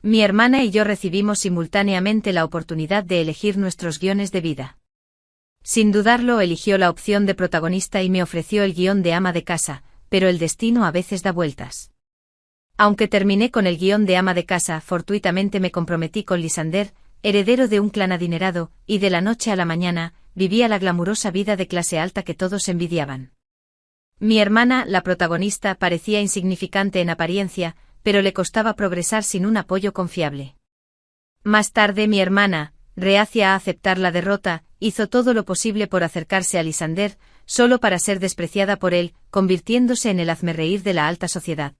Mi hermana y yo recibimos simultáneamente la oportunidad de elegir nuestros guiones de vida. Sin dudarlo, eligió la opción de protagonista y me ofreció el guión de ama de casa, pero el destino a veces da vueltas. Aunque terminé con el guión de ama de casa, fortuitamente me comprometí con Lysander, heredero de un clan adinerado, y de la noche a la mañana, vivía la glamurosa vida de clase alta que todos envidiaban. Mi hermana, la protagonista, parecía insignificante en apariencia, pero le costaba progresar sin un apoyo confiable. Más tarde mi hermana, reacia a aceptar la derrota, hizo todo lo posible por acercarse a Lysander, solo para ser despreciada por él, convirtiéndose en el hazmerreír de la alta sociedad.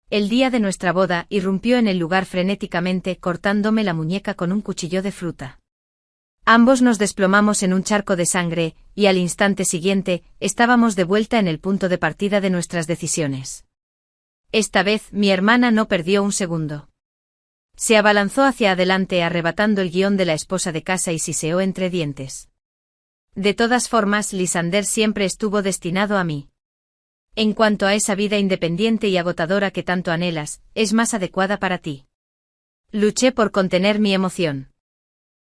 El día de nuestra boda irrumpió en el lugar frenéticamente, cortándome la muñeca con un cuchillo de fruta. Ambos nos desplomamos en un charco de sangre, y al instante siguiente, estábamos de vuelta en el punto de partida de nuestras decisiones. Esta vez, mi hermana no perdió un segundo. Se abalanzó hacia adelante arrebatando el guión de la esposa de casa y siseó entre dientes. De todas formas, Lysander siempre estuvo destinado a mí. En cuanto a esa vida independiente y agotadora que tanto anhelas, es más adecuada para ti. Luché por contener mi emoción.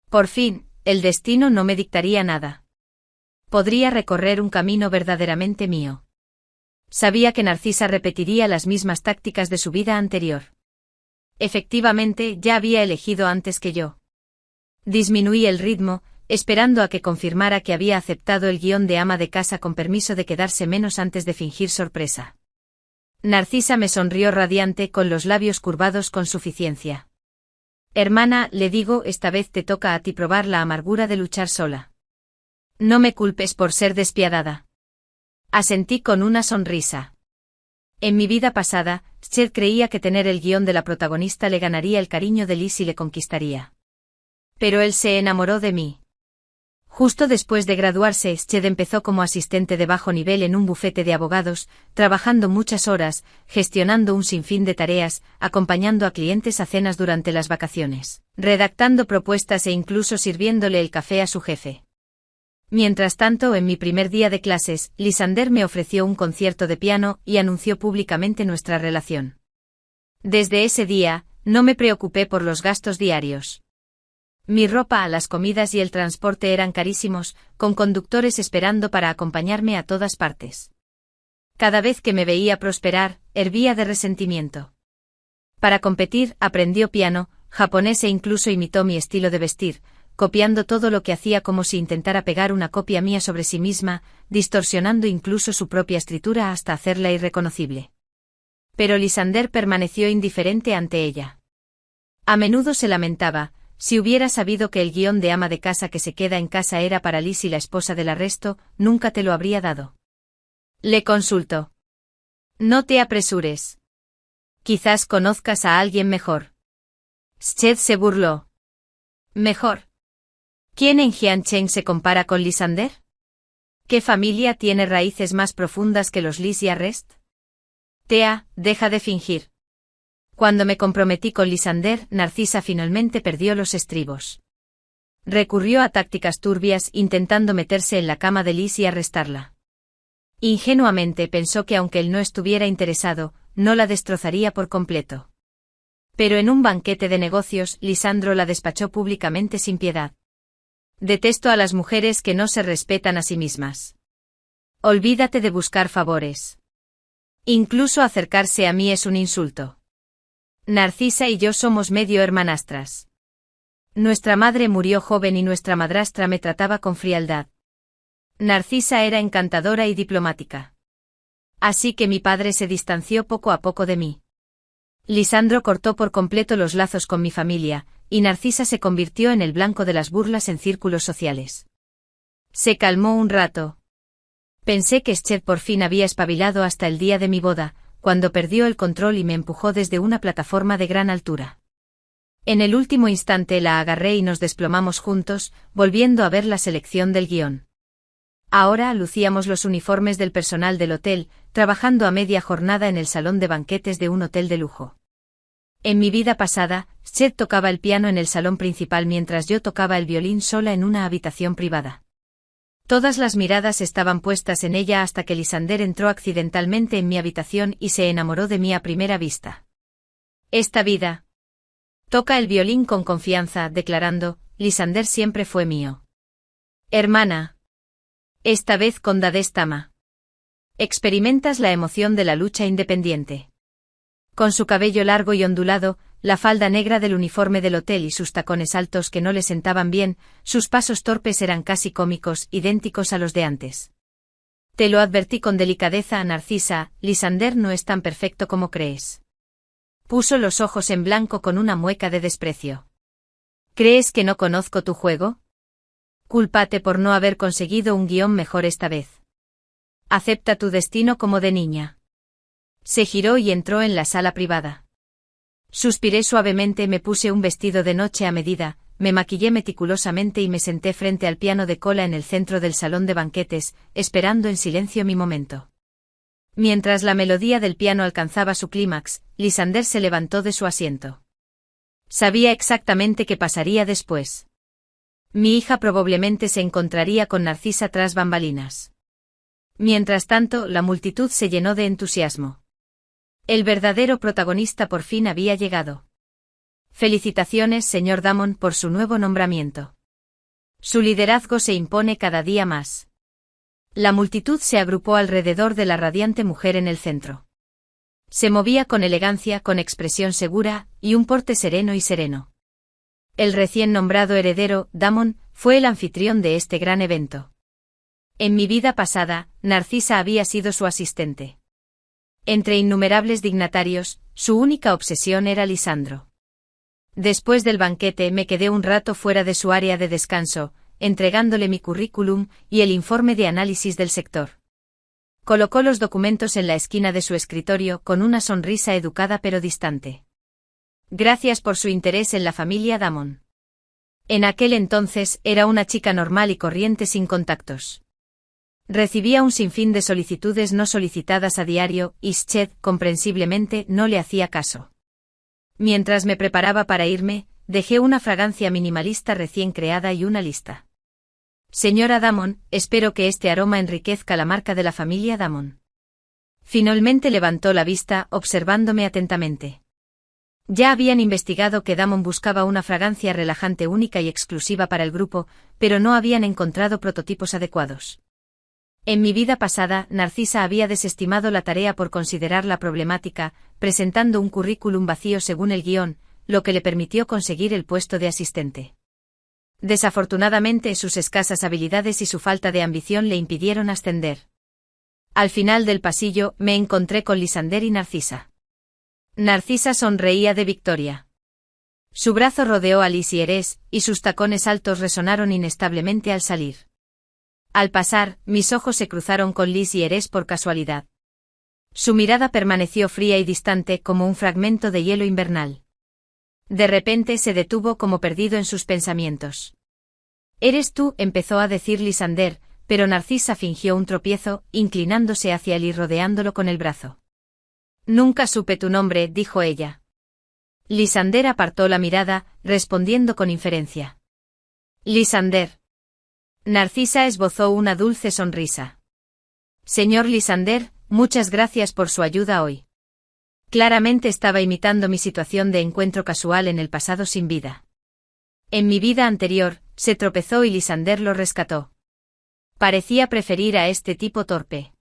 Por fin, el destino no me dictaría nada. Podría recorrer un camino verdaderamente mío. Sabía que Narcisa repetiría las mismas tácticas de su vida anterior. Efectivamente, ya había elegido antes que yo. Disminuí el ritmo, esperando a que confirmara que había aceptado el guión de ama de casa con permiso de quedarse menos antes de fingir sorpresa. Narcisa me sonrió radiante con los labios curvados con suficiencia. Hermana, le digo, esta vez te toca a ti probar la amargura de luchar sola. No me culpes por ser despiadada. Asentí con una sonrisa. En mi vida pasada, Ched creía que tener el guión de la protagonista le ganaría el cariño de Liz y le conquistaría. Pero él se enamoró de mí. Justo después de graduarse, Ched empezó como asistente de bajo nivel en un bufete de abogados, trabajando muchas horas, gestionando un sinfín de tareas, acompañando a clientes a cenas durante las vacaciones, redactando propuestas e incluso sirviéndole el café a su jefe. Mientras tanto, en mi primer día de clases, Lysander me ofreció un concierto de piano y anunció públicamente nuestra relación. Desde ese día, no me preocupé por los gastos diarios. Mi ropa, las comidas y el transporte eran carísimos, con conductores esperando para acompañarme a todas partes. Cada vez que me veía prosperar, hervía de resentimiento. Para competir, aprendió piano, japonés e incluso imitó mi estilo de vestir, copiando todo lo que hacía como si intentara pegar una copia mía sobre sí misma, distorsionando incluso su propia escritura hasta hacerla irreconocible. Pero Lysander permaneció indiferente ante ella. A menudo se lamentaba: si hubiera sabido que el guión de ama de casa que se queda en casa era para Liz y la esposa del arresto, nunca te lo habría dado. Le consultó. No te apresures. Quizás conozcas a alguien mejor. Ched se burló. ¿Mejor? ¿Quién en Jiancheng se compara con Lysander? ¿Qué familia tiene raíces más profundas que los Liz y Arrest? Tea, deja de fingir. Cuando me comprometí con Lysander, Narcisa finalmente perdió los estribos. Recurrió a tácticas turbias intentando meterse en la cama de Liz y arrestarla. Ingenuamente pensó que aunque él no estuviera interesado, no la destrozaría por completo. Pero en un banquete de negocios, Lisandro la despachó públicamente sin piedad. Detesto a las mujeres que no se respetan a sí mismas. Olvídate de buscar favores. Incluso acercarse a mí es un insulto. Narcisa y yo somos medio hermanastras. Nuestra madre murió joven y nuestra madrastra me trataba con frialdad. Narcisa era encantadora y diplomática. Así que mi padre se distanció poco a poco de mí. Lisandro cortó por completo los lazos con mi familia, y Narcisa se convirtió en el blanco de las burlas en círculos sociales. Se calmó un rato. Pensé que Ched por fin había espabilado hasta el día de mi boda, cuando perdió el control y me empujó desde una plataforma de gran altura. En el último instante la agarré y nos desplomamos juntos, volviendo a ver la selección del guión. Ahora lucíamos los uniformes del personal del hotel, trabajando a media jornada en el salón de banquetes de un hotel de lujo. En mi vida pasada, Ched tocaba el piano en el salón principal mientras yo tocaba el violín sola en una habitación privada. Todas las miradas estaban puestas en ella hasta que Lysander entró accidentalmente en mi habitación y se enamoró de mí a primera vista. Esta vida. Toca el violín con confianza, declarando, Lysander siempre fue mío. Hermana. Esta vez con Dadestama. Experimentas la emoción de la lucha independiente. Con su cabello largo y ondulado, la falda negra del uniforme del hotel y sus tacones altos que no le sentaban bien, sus pasos torpes eran casi cómicos, idénticos a los de antes. Te lo advertí con delicadeza a Narcisa, Lysander no es tan perfecto como crees. Puso los ojos en blanco con una mueca de desprecio. ¿Crees que no conozco tu juego? Cúlpate por no haber conseguido un guión mejor esta vez. Acepta tu destino como de niña. Se giró y entró en la sala privada. Suspiré suavemente, me puse un vestido de noche a medida, me maquillé meticulosamente y me senté frente al piano de cola en el centro del salón de banquetes, esperando en silencio mi momento. Mientras la melodía del piano alcanzaba su clímax, Lysander se levantó de su asiento. Sabía exactamente qué pasaría después. Mi hija probablemente se encontraría con Narcisa tras bambalinas. Mientras tanto, la multitud se llenó de entusiasmo. El verdadero protagonista por fin había llegado. Felicitaciones, señor Damon, por su nuevo nombramiento. Su liderazgo se impone cada día más. La multitud se agrupó alrededor de la radiante mujer en el centro. Se movía con elegancia, con expresión segura, y un porte sereno y sereno. El recién nombrado heredero, Damon, fue el anfitrión de este gran evento. En mi vida pasada, Narcisa había sido su asistente. Entre innumerables dignatarios, su única obsesión era Lisandro. Después del banquete me quedé un rato fuera de su área de descanso, entregándole mi currículum y el informe de análisis del sector. Colocó los documentos en la esquina de su escritorio con una sonrisa educada pero distante. Gracias por su interés en la familia Damon. En aquel entonces era una chica normal y corriente sin contactos. Recibía un sinfín de solicitudes no solicitadas a diario y Sched, comprensiblemente, no le hacía caso. Mientras me preparaba para irme, dejé una fragancia minimalista recién creada y una lista. Señora Damon, espero que este aroma enriquezca la marca de la familia Damon. Finalmente levantó la vista, observándome atentamente. Ya habían investigado que Damon buscaba una fragancia relajante única y exclusiva para el grupo, pero no habían encontrado prototipos adecuados. En mi vida pasada, Narcisa había desestimado la tarea por considerarla problemática, presentando un currículum vacío según el guión, lo que le permitió conseguir el puesto de asistente. Desafortunadamente, sus escasas habilidades y su falta de ambición le impidieron ascender. Al final del pasillo, me encontré con Lysander y Narcisa. Narcisa sonreía de victoria. Su brazo rodeó a Lysieres, y sus tacones altos resonaron inestablemente al salir. Al pasar, mis ojos se cruzaron con Lysieres por casualidad. Su mirada permaneció fría y distante como un fragmento de hielo invernal. De repente se detuvo como perdido en sus pensamientos. «Eres tú», empezó a decir Lysander, pero Narcisa fingió un tropiezo, inclinándose hacia él y rodeándolo con el brazo. «Nunca supe tu nombre», dijo ella. Lysander apartó la mirada, respondiendo con inferencia. «Lysander». Narcisa esbozó una dulce sonrisa. «Señor Lysander, muchas gracias por su ayuda hoy». Claramente estaba imitando mi situación de encuentro casual en el pasado sin vida. En mi vida anterior, se tropezó y Lysander lo rescató. Parecía preferir a este tipo torpe.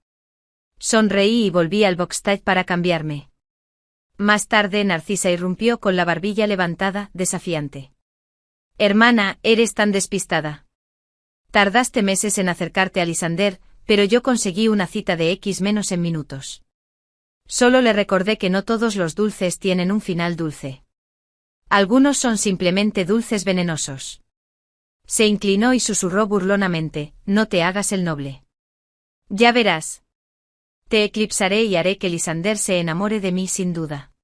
Sonreí y volví al backstage para cambiarme. Más tarde Narcisa irrumpió con la barbilla levantada, desafiante. «Hermana, eres tan despistada. Tardaste meses en acercarte a Lysander, pero yo conseguí una cita de X menos en minutos». Solo le recordé que no todos los dulces tienen un final dulce. Algunos son simplemente dulces venenosos. Se inclinó y susurró burlonamente, «No te hagas el noble. Ya verás. Te eclipsaré y haré que Lysander se enamore de mí sin duda».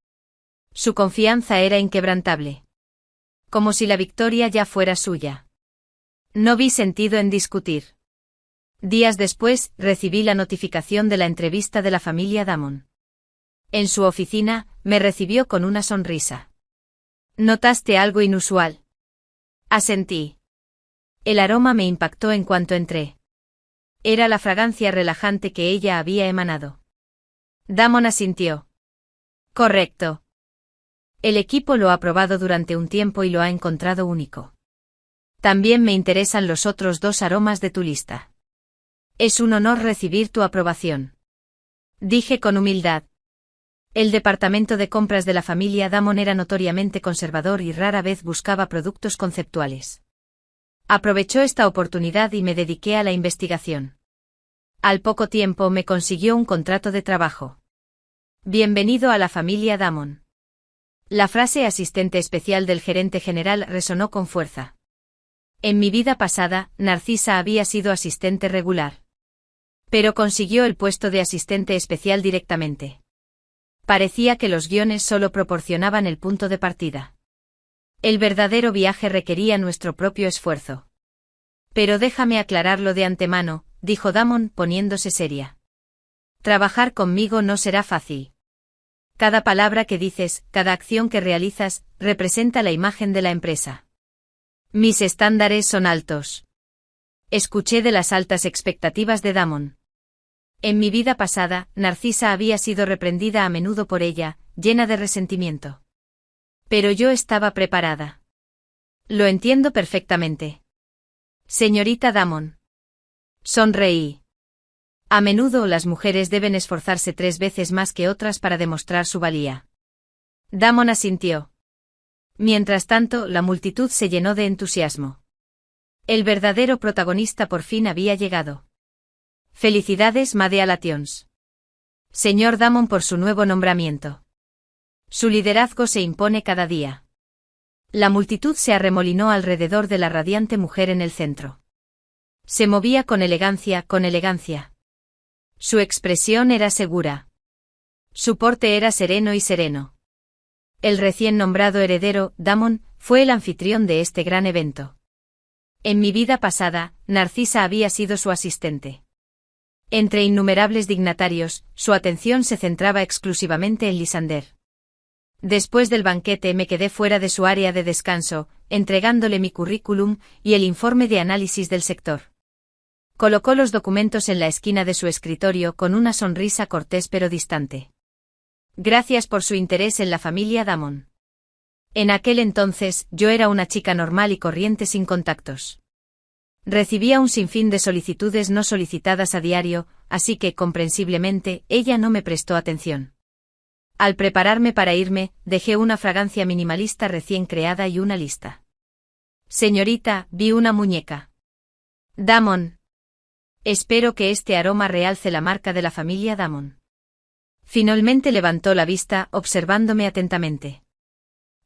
Su confianza era inquebrantable. Como si la victoria ya fuera suya. No vi sentido en discutir. Días después, recibí la notificación de la entrevista de la familia Damon. En su oficina, me recibió con una sonrisa. «¿Notaste algo inusual?» Asentí. El aroma me impactó en cuanto entré. Era la fragancia relajante que ella había emanado. Damon asintió. «Correcto. El equipo lo ha probado durante un tiempo y lo ha encontrado único. También me interesan los otros 2 aromas de tu lista. Es un honor recibir tu aprobación. Dije con humildad. El departamento de compras de la familia Damon era notoriamente conservador y rara vez buscaba productos conceptuales. Aprovechó esta oportunidad y me dediqué a la investigación. Al poco tiempo me consiguió un contrato de trabajo. Bienvenido a la familia Damon. La frase asistente especial del gerente general resonó con fuerza. En mi vida pasada, Narcisa había sido asistente regular. Pero consiguió el puesto de asistente especial directamente. Parecía que los guiones solo proporcionaban el punto de partida. El verdadero viaje requería nuestro propio esfuerzo. Pero déjame aclararlo de antemano, dijo Damon poniéndose seria. Trabajar conmigo no será fácil. Cada palabra que dices, cada acción que realizas, representa la imagen de la empresa. Mis estándares son altos. Escuché de las altas expectativas de Damon. En mi vida pasada, Narcisa había sido reprendida a menudo por ella, llena de resentimiento. Pero yo estaba preparada. Lo entiendo perfectamente. Señorita Damon. Sonreí. A menudo las mujeres deben esforzarse 3 veces más que otras para demostrar su valía. Damon asintió. Mientras tanto, la multitud se llenó de entusiasmo. El verdadero protagonista por fin había llegado. Felicidades, Madea Lations. Señor Damon, por su nuevo nombramiento. Su liderazgo se impone cada día. La multitud se arremolinó alrededor de la radiante mujer en el centro. Se movía con elegancia, con elegancia. Su expresión era segura. Su porte era sereno y sereno. El recién nombrado heredero, Damon, fue el anfitrión de este gran evento. En mi vida pasada, Narcisa había sido su asistente. Entre innumerables dignatarios, su atención se centraba exclusivamente en Lysander. Después del banquete me quedé fuera de su área de descanso, entregándole mi currículum y el informe de análisis del sector. Colocó los documentos en la esquina de su escritorio con una sonrisa cortés pero distante. Gracias por su interés en la familia Damon. En aquel entonces, yo era una chica normal y corriente sin contactos. Recibía un sinfín de solicitudes no solicitadas a diario, así que, comprensiblemente, ella no me prestó atención. Al prepararme para irme, dejé una fragancia minimalista recién creada y una lista. Señorita, vi una muñeca. Damon. Espero que este aroma realce la marca de la familia Damon. Finalmente levantó la vista, observándome atentamente.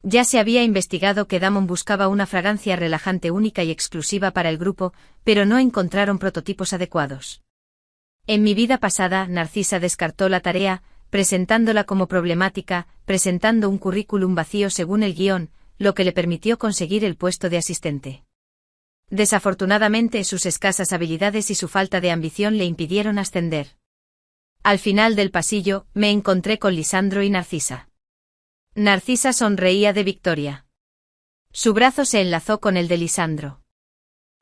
Ya se había investigado que Damon buscaba una fragancia relajante única y exclusiva para el grupo, pero no encontraron prototipos adecuados. En mi vida pasada, Narcisa descartó la tarea, presentándola como problemática, presentando un currículum vacío según el guión, lo que le permitió conseguir el puesto de asistente. Desafortunadamente, sus escasas habilidades y su falta de ambición le impidieron ascender. Al final del pasillo, me encontré con Lisandro y Narcisa. Narcisa sonreía de victoria. Su brazo se enlazó con el de Lisandro.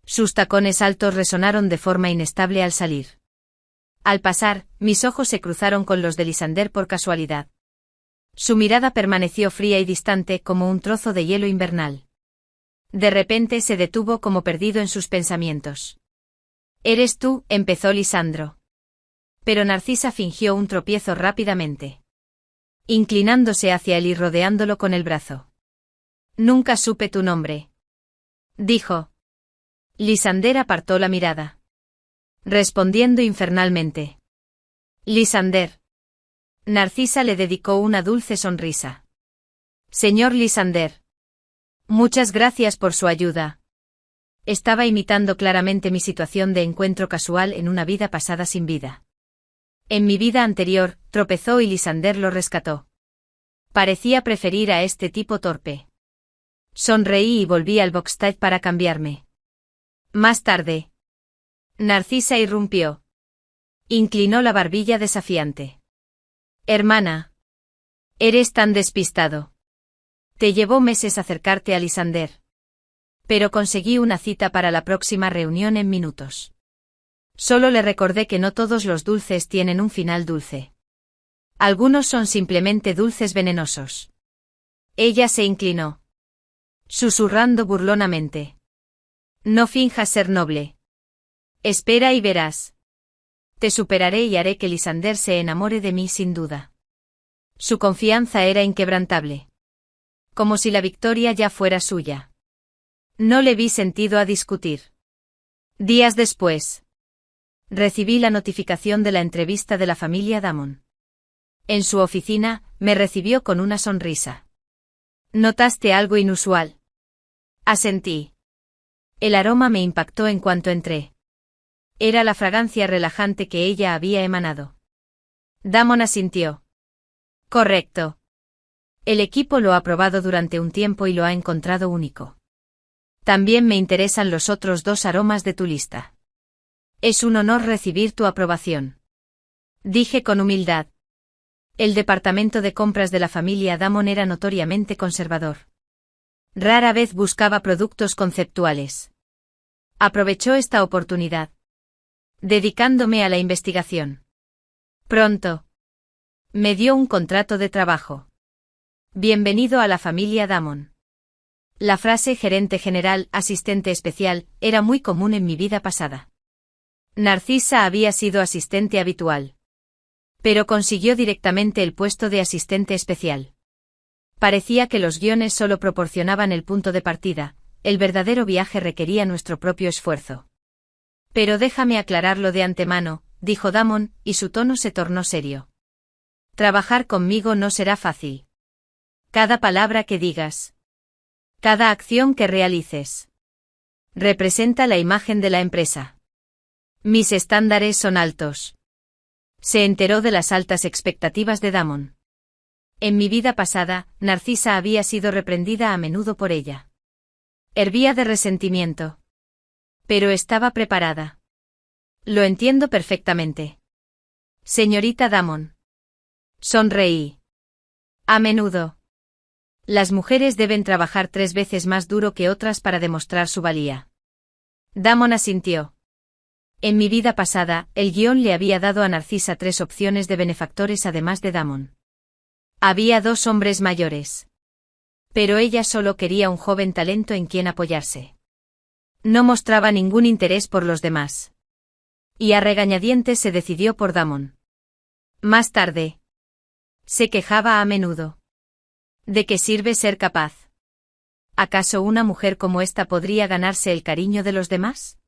Sus tacones altos resonaron de forma inestable al salir. Al pasar, mis ojos se cruzaron con los de Lysander por casualidad. Su mirada permaneció fría y distante como un trozo de hielo invernal. De repente se detuvo como perdido en sus pensamientos. «¿Eres tú?», empezó Lisandro. Pero Narcisa fingió un tropiezo rápidamente. Inclinándose hacia él y rodeándolo con el brazo. «Nunca supe tu nombre», dijo. Lysander apartó la mirada. Respondiendo infernalmente. «Lysander». Narcisa le dedicó una dulce sonrisa. «Señor Lysander. Muchas gracias por su ayuda». Estaba imitando claramente mi situación de encuentro casual en una vida pasada sin vida. En mi vida anterior, tropezó y Lysander lo rescató. Parecía preferir a este tipo torpe. Sonreí y volví al backstage para cambiarme. Más tarde. Narcisa irrumpió. Inclinó la barbilla desafiante. «Hermana. Eres tan despistado. Te llevó meses acercarte a Lysander. Pero conseguí una cita para la próxima reunión en minutos. Solo le recordé que no todos los dulces tienen un final dulce. Algunos son simplemente dulces venenosos. Ella se inclinó, susurrando burlonamente. No finjas ser noble. Espera y verás. Te superaré y haré que Lysander se enamore de mí sin duda. Su confianza era inquebrantable. Como si la victoria ya fuera suya. No le vi sentido a discutir. Días después, recibí la notificación de la entrevista de la familia Damon. En su oficina, me recibió con una sonrisa. ¿Notaste algo inusual? Asentí. El aroma me impactó en cuanto entré. Era la fragancia relajante que ella había emanado. Damon asintió. Correcto. El equipo lo ha probado durante un tiempo y lo ha encontrado único. También me interesan los otros 2 aromas de tu lista. Es un honor recibir tu aprobación. Dije con humildad. El departamento de compras de la familia Damon era notoriamente conservador. Rara vez buscaba productos conceptuales. Aprovechó esta oportunidad, dedicándome a la investigación. Pronto, me dio un contrato de trabajo. Bienvenido a la familia Damon. La frase gerente general, asistente especial, era muy común en mi vida pasada. Narcisa había sido asistente habitual. Pero consiguió directamente el puesto de asistente especial. Parecía que los guiones solo proporcionaban el punto de partida, el verdadero viaje requería nuestro propio esfuerzo. Pero déjame aclararlo de antemano, dijo Damon, y su tono se tornó serio. Trabajar conmigo no será fácil. Cada palabra que digas, cada acción que realices, representa la imagen de la empresa. Mis estándares son altos. Se enteró de las altas expectativas de Damon. En mi vida pasada, Narcisa había sido reprendida a menudo por ella. Hervía de resentimiento. Pero estaba preparada. Lo entiendo perfectamente. Señorita Damon. Sonreí. A menudo. Las mujeres deben trabajar 3 veces más duro que otras para demostrar su valía. Damon asintió. En mi vida pasada, el guión le había dado a Narcisa 3 opciones de benefactores además de Damon. Había 2 hombres mayores. Pero ella solo quería un joven talento en quien apoyarse. No mostraba ningún interés por los demás. Y a regañadientes se decidió por Damon. Más tarde. Se quejaba a menudo. ¿De qué sirve ser capaz? ¿Acaso una mujer como esta podría ganarse el cariño de los demás?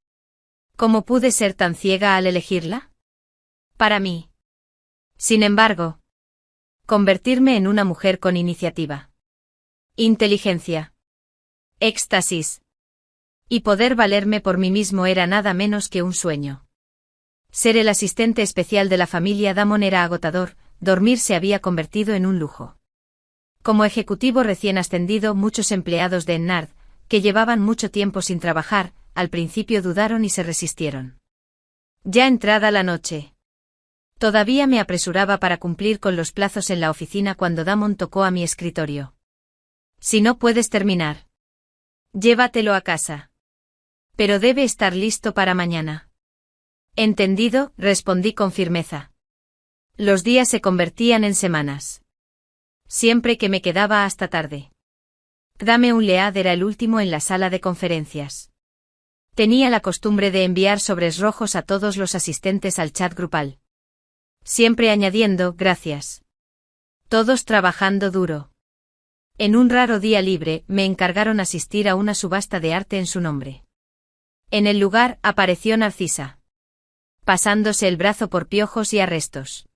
¿Cómo pude ser tan ciega al elegirla? Para mí. Sin embargo, convertirme en una mujer con iniciativa, inteligencia, éxtasis y poder valerme por mí mismo era nada menos que un sueño. Ser el asistente especial de la familia Damon era agotador, dormir se había convertido en un lujo. Como ejecutivo recién ascendido, muchos empleados de Ennard, que llevaban mucho tiempo sin trabajar, al principio dudaron y se resistieron. Ya entrada la noche. Todavía me apresuraba para cumplir con los plazos en la oficina cuando Damon tocó a mi escritorio. Si no puedes terminar, llévatelo a casa. Pero debe estar listo para mañana. Entendido, respondí con firmeza. Los días se convertían en semanas. Siempre que me quedaba hasta tarde. Dame un Lead era el último en la sala de conferencias. Tenía la costumbre de enviar sobres rojos a todos los asistentes al chat grupal. Siempre añadiendo, gracias. Todos trabajando duro. En un raro día libre, me encargaron asistir a una subasta de arte en su nombre. En el lugar, apareció Narcisa. Pasándose el brazo por piojos y arrestos.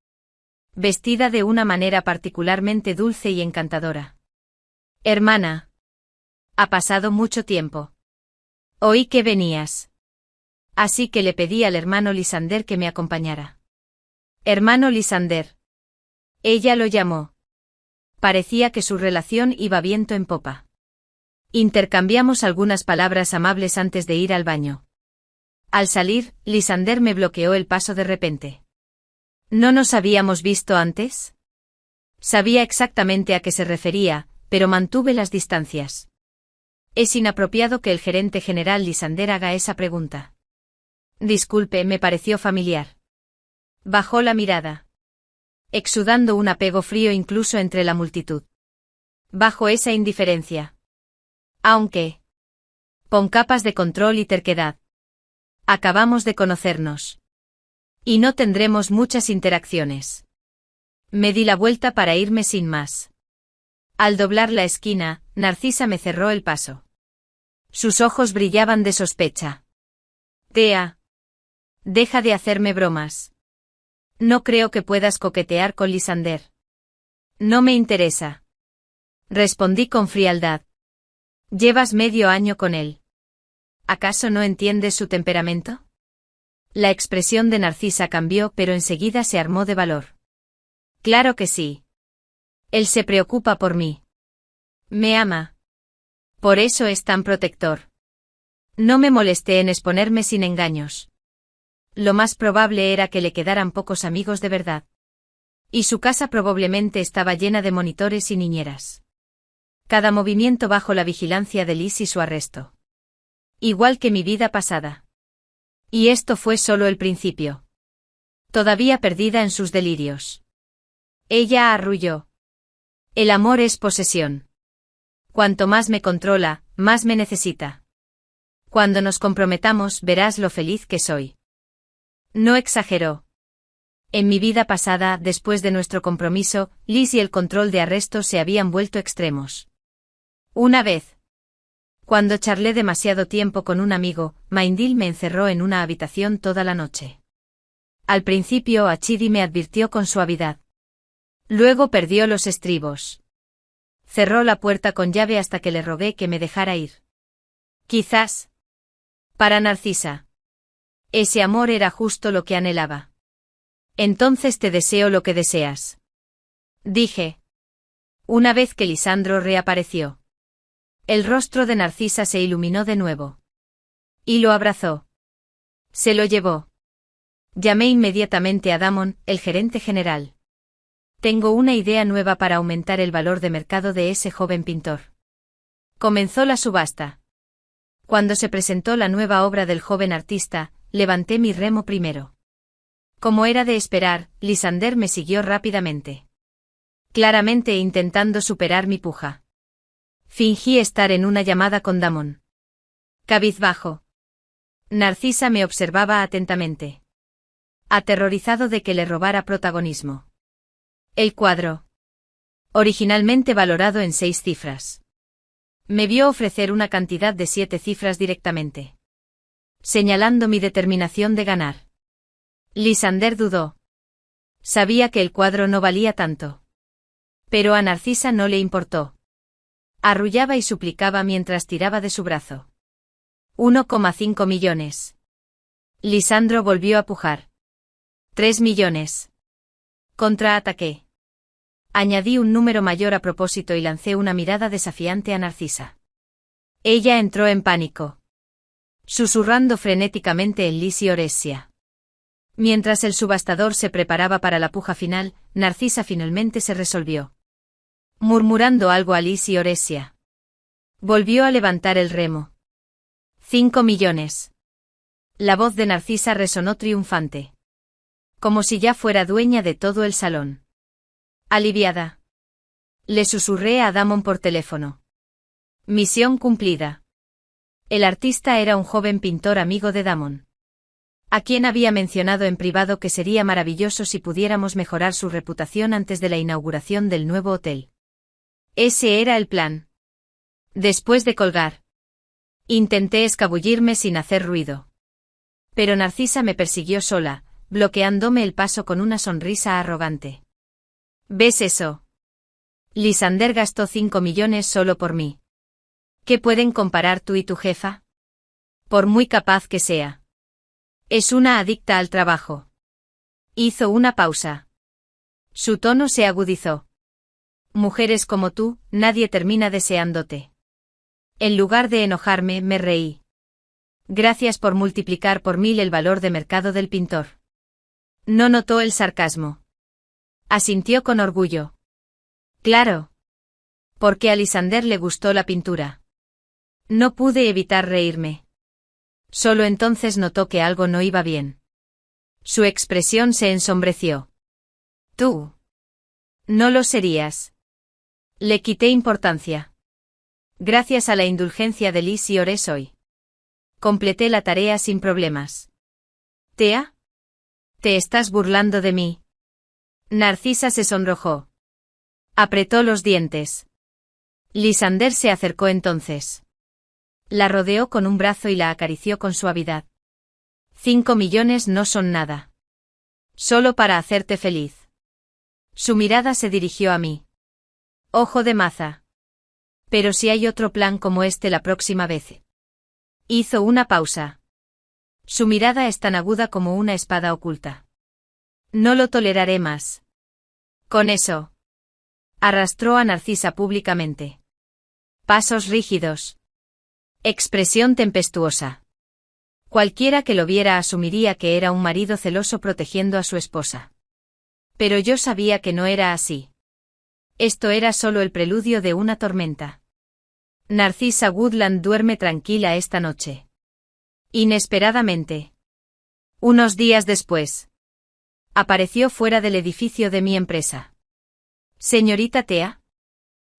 Vestida de una manera particularmente dulce y encantadora. Hermana. Ha pasado mucho tiempo. Oí que venías. Así que le pedí al hermano Lysander que me acompañara. Hermano Lysander. Ella lo llamó. Parecía que su relación iba viento en popa. Intercambiamos algunas palabras amables antes de ir al baño. Al salir, Lysander me bloqueó el paso de repente. ¿No nos habíamos visto antes? Sabía exactamente a qué se refería, pero mantuve las distancias. Es inapropiado que el gerente general Lysander haga esa pregunta. Disculpe, me pareció familiar. Bajó la mirada. Exudando un apego frío incluso entre la multitud. bajo esa indiferencia. Aunque, con capas de control y terquedad. Acabamos de conocernos. Y no tendremos muchas interacciones. Me di la vuelta para irme sin más. Al doblar la esquina, Narcisa me cerró el paso. Sus ojos brillaban de sospecha. Tea. Deja de hacerme bromas. No creo que puedas coquetear con Lysander. No me interesa. Respondí con frialdad. Llevas medio año con él. ¿Acaso no entiendes su temperamento? La expresión de Narcisa cambió, pero enseguida se armó de valor. Claro que sí. Él se preocupa por mí. Me ama. Por eso es tan protector. No me molesté en exponerme sin engaños. Lo más probable era que le quedaran pocos amigos de verdad. Y su casa probablemente estaba llena de monitores y niñeras. Cada movimiento bajo la vigilancia de Liz y su arresto. Igual que mi vida pasada. Y esto fue solo el principio. Todavía perdida en sus delirios. Ella arrulló. El amor es posesión. Cuanto más me controla, más me necesita. Cuando nos comprometamos verás lo feliz que soy. No exageró. En mi vida pasada, después de nuestro compromiso, Liz y el control de arresto se habían vuelto extremos. Una vez, cuando charlé demasiado tiempo con un amigo, Mindil me encerró en una habitación toda la noche. Al principio Achidi me advirtió con suavidad. Luego perdió los estribos. Cerró la puerta con llave hasta que le rogué que me dejara ir. Quizás, para Narcisa, ese amor era justo lo que anhelaba. Entonces te deseo lo que deseas. Dije. Una vez que Lisandro reapareció. El rostro de Narcisa se iluminó de nuevo. Y lo abrazó. Se lo llevó. Llamé inmediatamente a Damon, el gerente general. Tengo una idea nueva para aumentar el valor de mercado de ese joven pintor. Comenzó la subasta. Cuando se presentó la nueva obra del joven artista, levanté mi remo primero. Como era de esperar, Lysander me siguió rápidamente. Claramente intentando superar mi puja. Fingí estar en una llamada con Damon. Cabizbajo. Narcisa me observaba atentamente. Aterrorizado de que le robara protagonismo. El cuadro. Originalmente valorado en 6 cifras. Me vio ofrecer una cantidad de 7 cifras directamente. Señalando mi determinación de ganar. Lysander dudó. Sabía que el cuadro no valía tanto. Pero a Narcisa no le importó. Arrullaba y suplicaba mientras tiraba de su brazo. 1,5 millones. Lisandro volvió a pujar. 3 millones. Contraataqué. Añadí un número mayor a propósito y lancé una mirada desafiante a Narcisa. Ella entró en pánico. Susurrando frenéticamente en Liz y Oresia. Mientras el subastador se preparaba para la puja final, Narcisa finalmente se resolvió. Murmurando algo a Liz y Oresia. Volvió a levantar el remo. 5 millones. La voz de Narcisa resonó triunfante. Como si ya fuera dueña de todo el salón. Aliviada. Le susurré a Damon por teléfono. Misión cumplida. El artista era un joven pintor amigo de Damon. A quien había mencionado en privado que sería maravilloso si pudiéramos mejorar su reputación antes de la inauguración del nuevo hotel. Ese era el plan. Después de colgar. Intenté escabullirme sin hacer ruido. Pero Narcisa me persiguió sola, bloqueándome el paso con una sonrisa arrogante. ¿Ves eso? Lysander gastó 5 millones solo por mí. ¿Qué pueden comparar tú y tu jefa? Por muy capaz que sea. Es una adicta al trabajo. Hizo una pausa. Su tono se agudizó. Mujeres como tú, nadie termina deseándote. En lugar de enojarme, me reí. Gracias por multiplicar por 1000 el valor de mercado del pintor. No notó el sarcasmo. Asintió con orgullo. Claro. Porque a Lysander le gustó la pintura. No pude evitar reírme. Solo entonces notó que algo no iba bien. Su expresión se ensombreció. Tú. No lo serías. Le quité importancia. Gracias a la indulgencia de Liz y Ores hoy. Completé la tarea sin problemas. ¿Tea? ¿Te estás burlando de mí? Narcisa se sonrojó. Apretó los dientes. Lysander se acercó entonces. La rodeó con un brazo y la acarició con suavidad. 5 millones no son nada. Solo para hacerte feliz. Su mirada se dirigió a mí. Ojo de maza. Pero si hay otro plan como este la próxima vez. Hizo una pausa. Su mirada es tan aguda como una espada oculta. No lo toleraré más. Con eso. Arrastró a Narcisa públicamente. Pasos rígidos. Expresión tempestuosa. Cualquiera que lo viera asumiría que era un marido celoso protegiendo a su esposa. Pero yo sabía que no era así. Esto era solo el preludio de una tormenta. Narcisa Woodland duerme tranquila esta noche. Inesperadamente. Unos días después. Apareció fuera del edificio de mi empresa. Señorita Tea.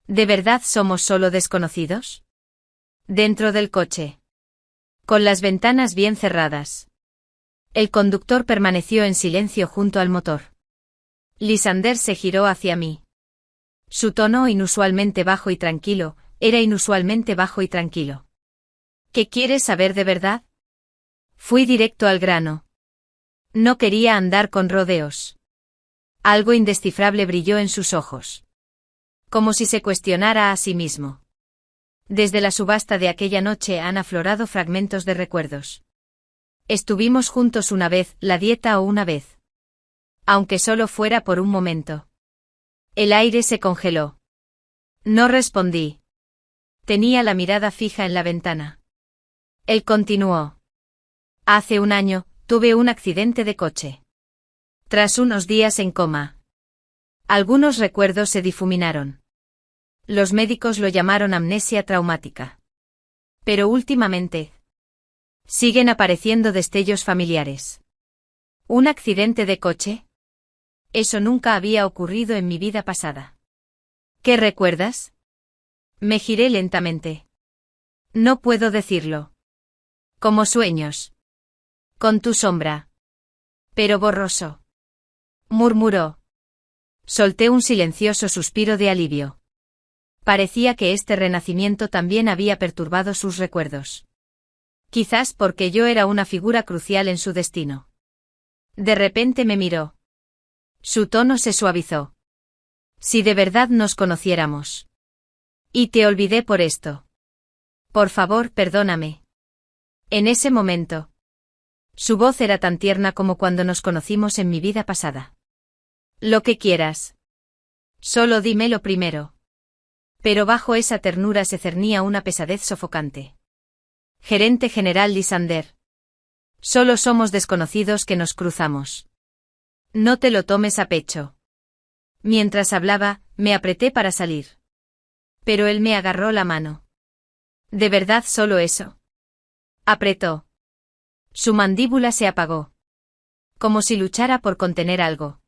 ¿De verdad somos solo desconocidos? Dentro del coche. Con las ventanas bien cerradas. El conductor permaneció en silencio junto al motor. Lysander se giró hacia mí. Su tono, inusualmente bajo y tranquilo, era inusualmente bajo y tranquilo. ¿Qué quieres saber de verdad? Fui directo al grano. No quería andar con rodeos. Algo indescifrable brilló en sus ojos. Como si se cuestionara a sí mismo. Desde la subasta de aquella noche han aflorado fragmentos de recuerdos. Estuvimos juntos una vez, la dieta o una vez. Aunque solo fuera por un momento. El aire se congeló. No respondí. Tenía la mirada fija en la ventana. Él continuó. Hace un año, tuve un accidente de coche. Tras unos días en coma. Algunos recuerdos se difuminaron. Los médicos lo llamaron amnesia traumática. Pero últimamente. Siguen apareciendo destellos familiares. ¿Un accidente de coche? Eso nunca había ocurrido en mi vida pasada. ¿Qué recuerdas? Me giré lentamente. No puedo decirlo. Como sueños. Con tu sombra. Pero borroso. Murmuró. Solté un silencioso suspiro de alivio. Parecía que este renacimiento también había perturbado sus recuerdos. Quizás porque yo era una figura crucial en su destino. De repente me miró. Su tono se suavizó. Si de verdad nos conociéramos. Y te olvidé por esto. Por favor, perdóname. En ese momento. Su voz era tan tierna como cuando nos conocimos en mi vida pasada. Lo que quieras. Solo dímelo primero. Pero bajo esa ternura se cernía una pesadez sofocante. Gerente general Lysander. Solo somos desconocidos que nos cruzamos. No te lo tomes a pecho. Mientras hablaba, me apreté para salir. Pero él me agarró la mano. ¿De verdad solo eso? Apretó. Su mandíbula se apagó. Como si luchara por contener algo.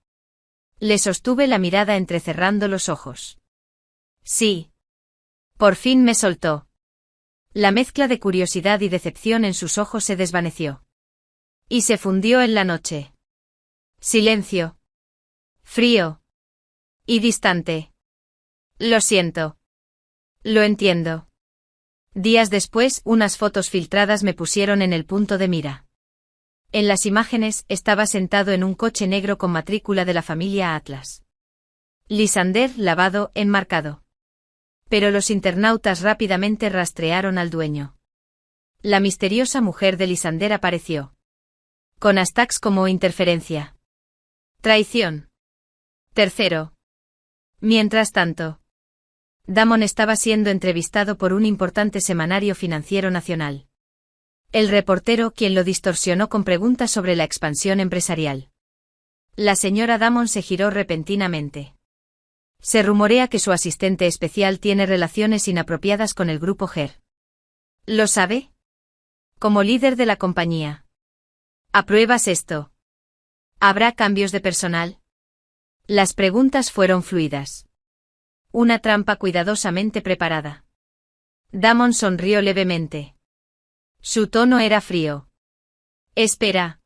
Le sostuve la mirada entrecerrando los ojos. Sí. Por fin me soltó. La mezcla de curiosidad y decepción en sus ojos se desvaneció. Y se fundió en la noche. Silencio. Frío. Y distante. Lo siento. Lo entiendo. Días después, unas fotos filtradas me pusieron en el punto de mira. En las imágenes, estaba sentado en un coche negro con matrícula de la familia Atlas. Lysander, lavado, enmarcado. Pero los internautas rápidamente rastrearon al dueño. La misteriosa mujer de Lysander apareció. Con hashtags como interferencia. Traición. Tercero. Mientras tanto. Damon estaba siendo entrevistado por un importante semanario financiero nacional. El reportero quien lo distorsionó con preguntas sobre la expansión empresarial. La señora Damon se giró repentinamente. Se rumorea que su asistente especial tiene relaciones inapropiadas con el grupo GER. ¿Lo sabe? Como líder de la compañía. ¿Apruebas esto? ¿Habrá cambios de personal? Las preguntas fueron fluidas. Una trampa cuidadosamente preparada. Damon sonrió levemente. Su tono era frío. Espera.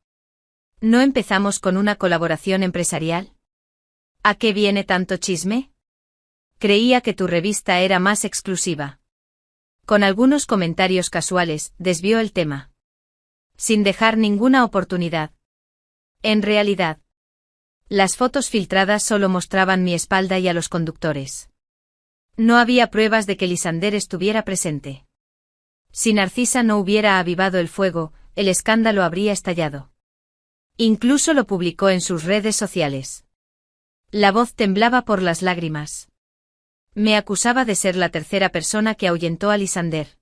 ¿No empezamos con una colaboración empresarial? ¿A qué viene tanto chisme? Creía que tu revista era más exclusiva. Con algunos comentarios casuales, desvió el tema. Sin dejar ninguna oportunidad. En realidad, las fotos filtradas solo mostraban mi espalda y a los conductores. No había pruebas de que Lysander estuviera presente. Si Narcisa no hubiera avivado el fuego, el escándalo habría estallado. Incluso lo publicó en sus redes sociales. La voz temblaba por las lágrimas. Me acusaba de ser la tercera persona que ahuyentó a Lysander.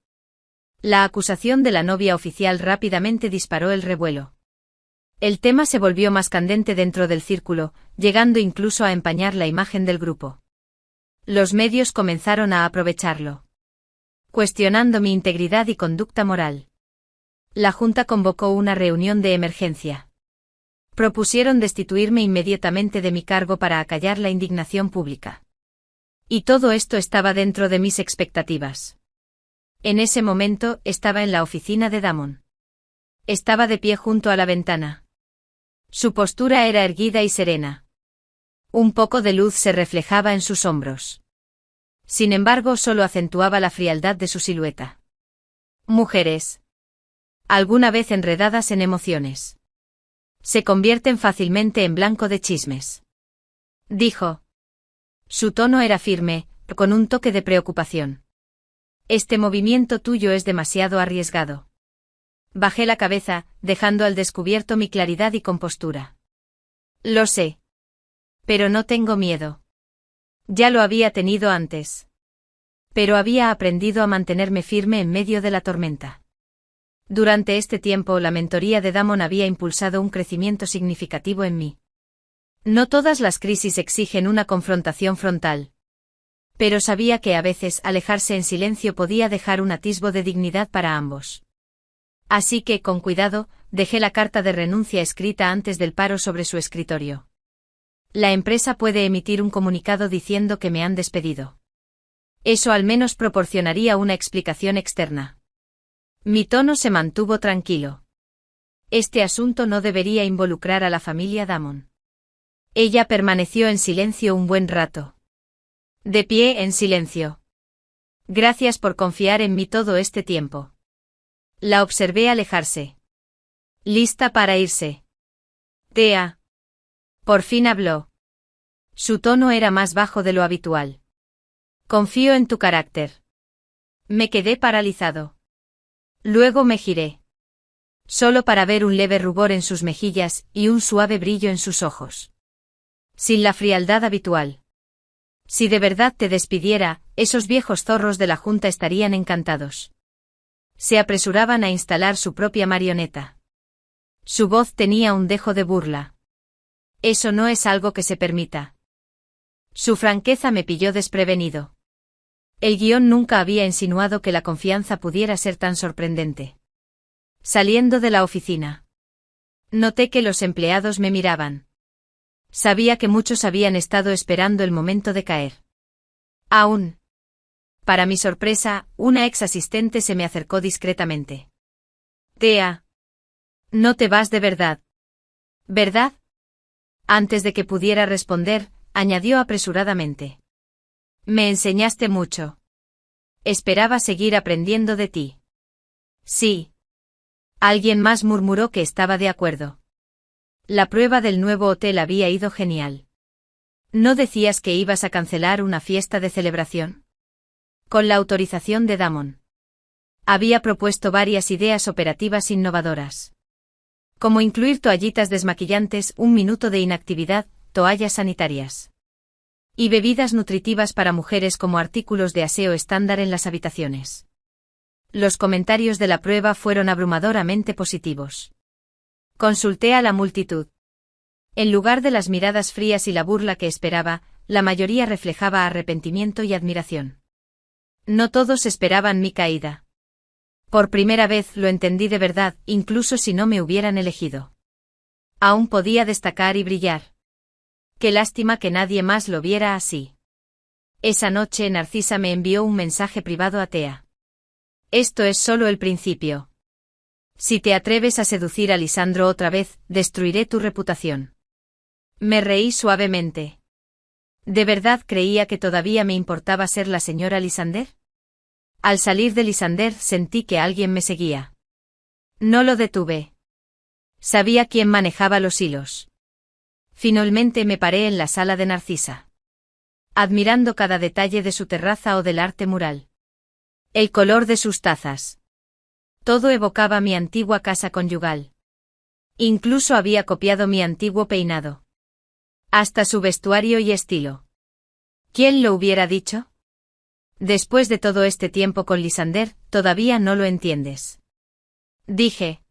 La acusación de la novia oficial rápidamente disparó el revuelo. El tema se volvió más candente dentro del círculo, llegando incluso a empañar la imagen del grupo. Los medios comenzaron a aprovecharlo, cuestionando mi integridad y conducta moral. La Junta convocó una reunión de emergencia. Propusieron destituirme inmediatamente de mi cargo para acallar la indignación pública. Y todo esto estaba dentro de mis expectativas. En ese momento, estaba en la oficina de Damon. Estaba de pie junto a la ventana. Su postura era erguida y serena. Un poco de luz se reflejaba en sus hombros. Sin embargo, solo acentuaba la frialdad de su silueta. Mujeres. Alguna vez enredadas en emociones. Se convierten fácilmente en blanco de chismes. Dijo. Su tono era firme, con un toque de preocupación. Este movimiento tuyo es demasiado arriesgado. Bajé la cabeza, dejando al descubierto mi claridad y compostura. Lo sé. Pero no tengo miedo. Ya lo había tenido antes. Pero había aprendido a mantenerme firme en medio de la tormenta. Durante este tiempo la mentoría de Damon había impulsado un crecimiento significativo en mí. No todas las crisis exigen una confrontación frontal. Pero sabía que a veces alejarse en silencio podía dejar un atisbo de dignidad para ambos. Así que, con cuidado, dejé la carta de renuncia escrita antes del paro sobre su escritorio. La empresa puede emitir un comunicado diciendo que me han despedido. Eso al menos proporcionaría una explicación externa. Mi tono se mantuvo tranquilo. Este asunto no debería involucrar a la familia Damon. Ella permaneció en silencio un buen rato. De pie en silencio. Gracias por confiar en mí todo este tiempo. La observé alejarse. Lista para irse. Tea. Por fin habló. Su tono era más bajo de lo habitual. Confío en tu carácter. Me quedé paralizado. Luego me giré. Solo para ver un leve rubor en sus mejillas y un suave brillo en sus ojos. Sin la frialdad habitual. Si de verdad te despidiera, esos viejos zorros de la Junta estarían encantados. Se apresuraban a instalar su propia marioneta. Su voz tenía un dejo de burla. Eso no es algo que se permita. Su franqueza me pilló desprevenido. El guión nunca había insinuado que la confianza pudiera ser tan sorprendente. Saliendo de la oficina. Noté que los empleados me miraban. Sabía que muchos habían estado esperando el momento de caer. Aún. Para mi sorpresa, una ex asistente se me acercó discretamente. Tea. No te vas de verdad. ¿Verdad? Antes de que pudiera responder, añadió apresuradamente. Me enseñaste mucho. Esperaba seguir aprendiendo de ti. Sí. Alguien más murmuró que estaba de acuerdo. La prueba del nuevo hotel había ido genial. ¿No decías que ibas a cancelar una fiesta de celebración? Con la autorización de Damon. Había propuesto varias ideas operativas innovadoras. Como incluir toallitas desmaquillantes, un minuto de inactividad, toallas sanitarias. Y bebidas nutritivas para mujeres como artículos de aseo estándar en las habitaciones. Los comentarios de la prueba fueron abrumadoramente positivos. Consulté a la multitud. En lugar de las miradas frías y la burla que esperaba, la mayoría reflejaba arrepentimiento y admiración. No todos esperaban mi caída. Por primera vez lo entendí de verdad, incluso si no me hubieran elegido. Aún podía destacar y brillar. Qué lástima que nadie más lo viera así. Esa noche Narcisa me envió un mensaje privado a Thea. Esto es solo el principio. Si te atreves a seducir a Lisandro otra vez, destruiré tu reputación. Me reí suavemente. ¿De verdad creía que todavía me importaba ser la señora Lysander? Al salir de Lysander sentí que alguien me seguía. No lo detuve. Sabía quién manejaba los hilos. Finalmente me paré en la sala de Narcisa, admirando cada detalle de su terraza o del arte mural. El color de sus tazas. Todo evocaba mi antigua casa conyugal. Incluso había copiado mi antiguo peinado. Hasta su vestuario y estilo. ¿Quién lo hubiera dicho? Después de todo este tiempo con Lysander, todavía no lo entiendes. Dije,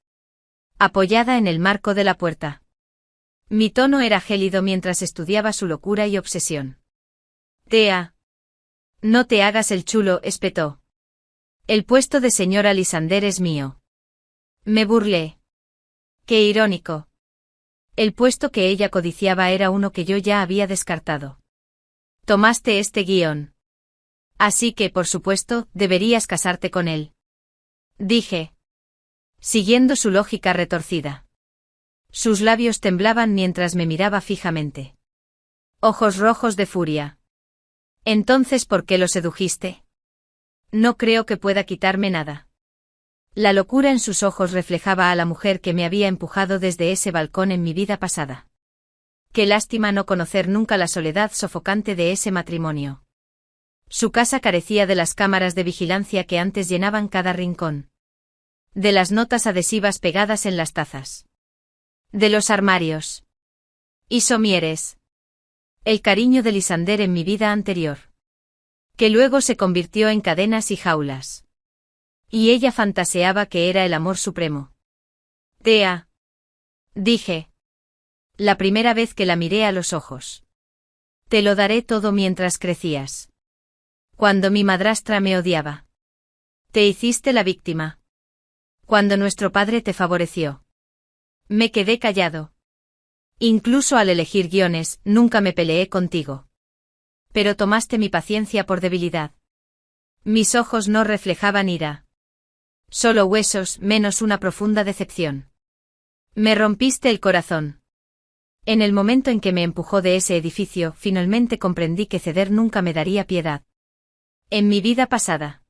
apoyada en el marco de la puerta. Mi tono era gélido mientras estudiaba su locura y obsesión. Thea. No te hagas el chulo, espetó. El puesto de señora Lysander es mío. Me burlé. Qué irónico. El puesto que ella codiciaba era uno que yo ya había descartado. Tomaste este guión. Así que, por supuesto, deberías casarte con él. Dije, siguiendo su lógica retorcida. Sus labios temblaban mientras me miraba fijamente. Ojos rojos de furia. Entonces, ¿por qué lo sedujiste? No creo que pueda quitarme nada. La locura en sus ojos reflejaba a la mujer que me había empujado desde ese balcón en mi vida pasada. Qué lástima no conocer nunca la soledad sofocante de ese matrimonio. Su casa carecía de las cámaras de vigilancia que antes llenaban cada rincón. De las notas adhesivas pegadas en las tazas. De los armarios. Y somieres. El cariño de Lysander en mi vida anterior. Que luego se convirtió en cadenas y jaulas. Y ella fantaseaba que era el amor supremo. Thea. Dije. La primera vez que la miré a los ojos. Te lo daré todo mientras crecías. Cuando mi madrastra me odiaba. Te hiciste la víctima. Cuando nuestro padre te favoreció. Me quedé callado. Incluso al elegir guiones, nunca me peleé contigo. Pero tomaste mi paciencia por debilidad. Mis ojos no reflejaban ira. Solo huesos, menos una profunda decepción. Me rompiste el corazón. En el momento en que me empujó de ese edificio, finalmente comprendí que ceder nunca me daría piedad. En mi vida pasada.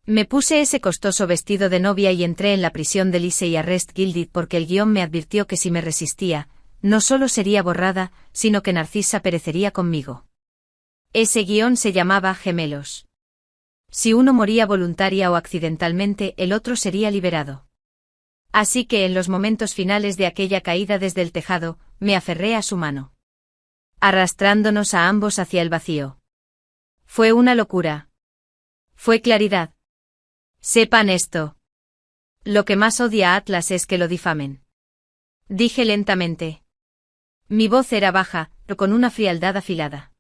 Me puse ese costoso vestido de novia y entré en la prisión de Lise y Arrest Gilded porque el guión me advirtió que si me resistía, no solo sería borrada, sino que Narcisa perecería conmigo. Ese guión se llamaba Gemelos. Si uno moría voluntaria o accidentalmente, el otro sería liberado. Así que en los momentos finales de aquella caída desde el tejado, me aferré a su mano. Arrastrándonos a ambos hacia el vacío. Fue una locura. Fue claridad. Sepan esto. Lo que más odia a Atlas es que lo difamen. Dije lentamente. Mi voz era baja, pero con una frialdad afilada.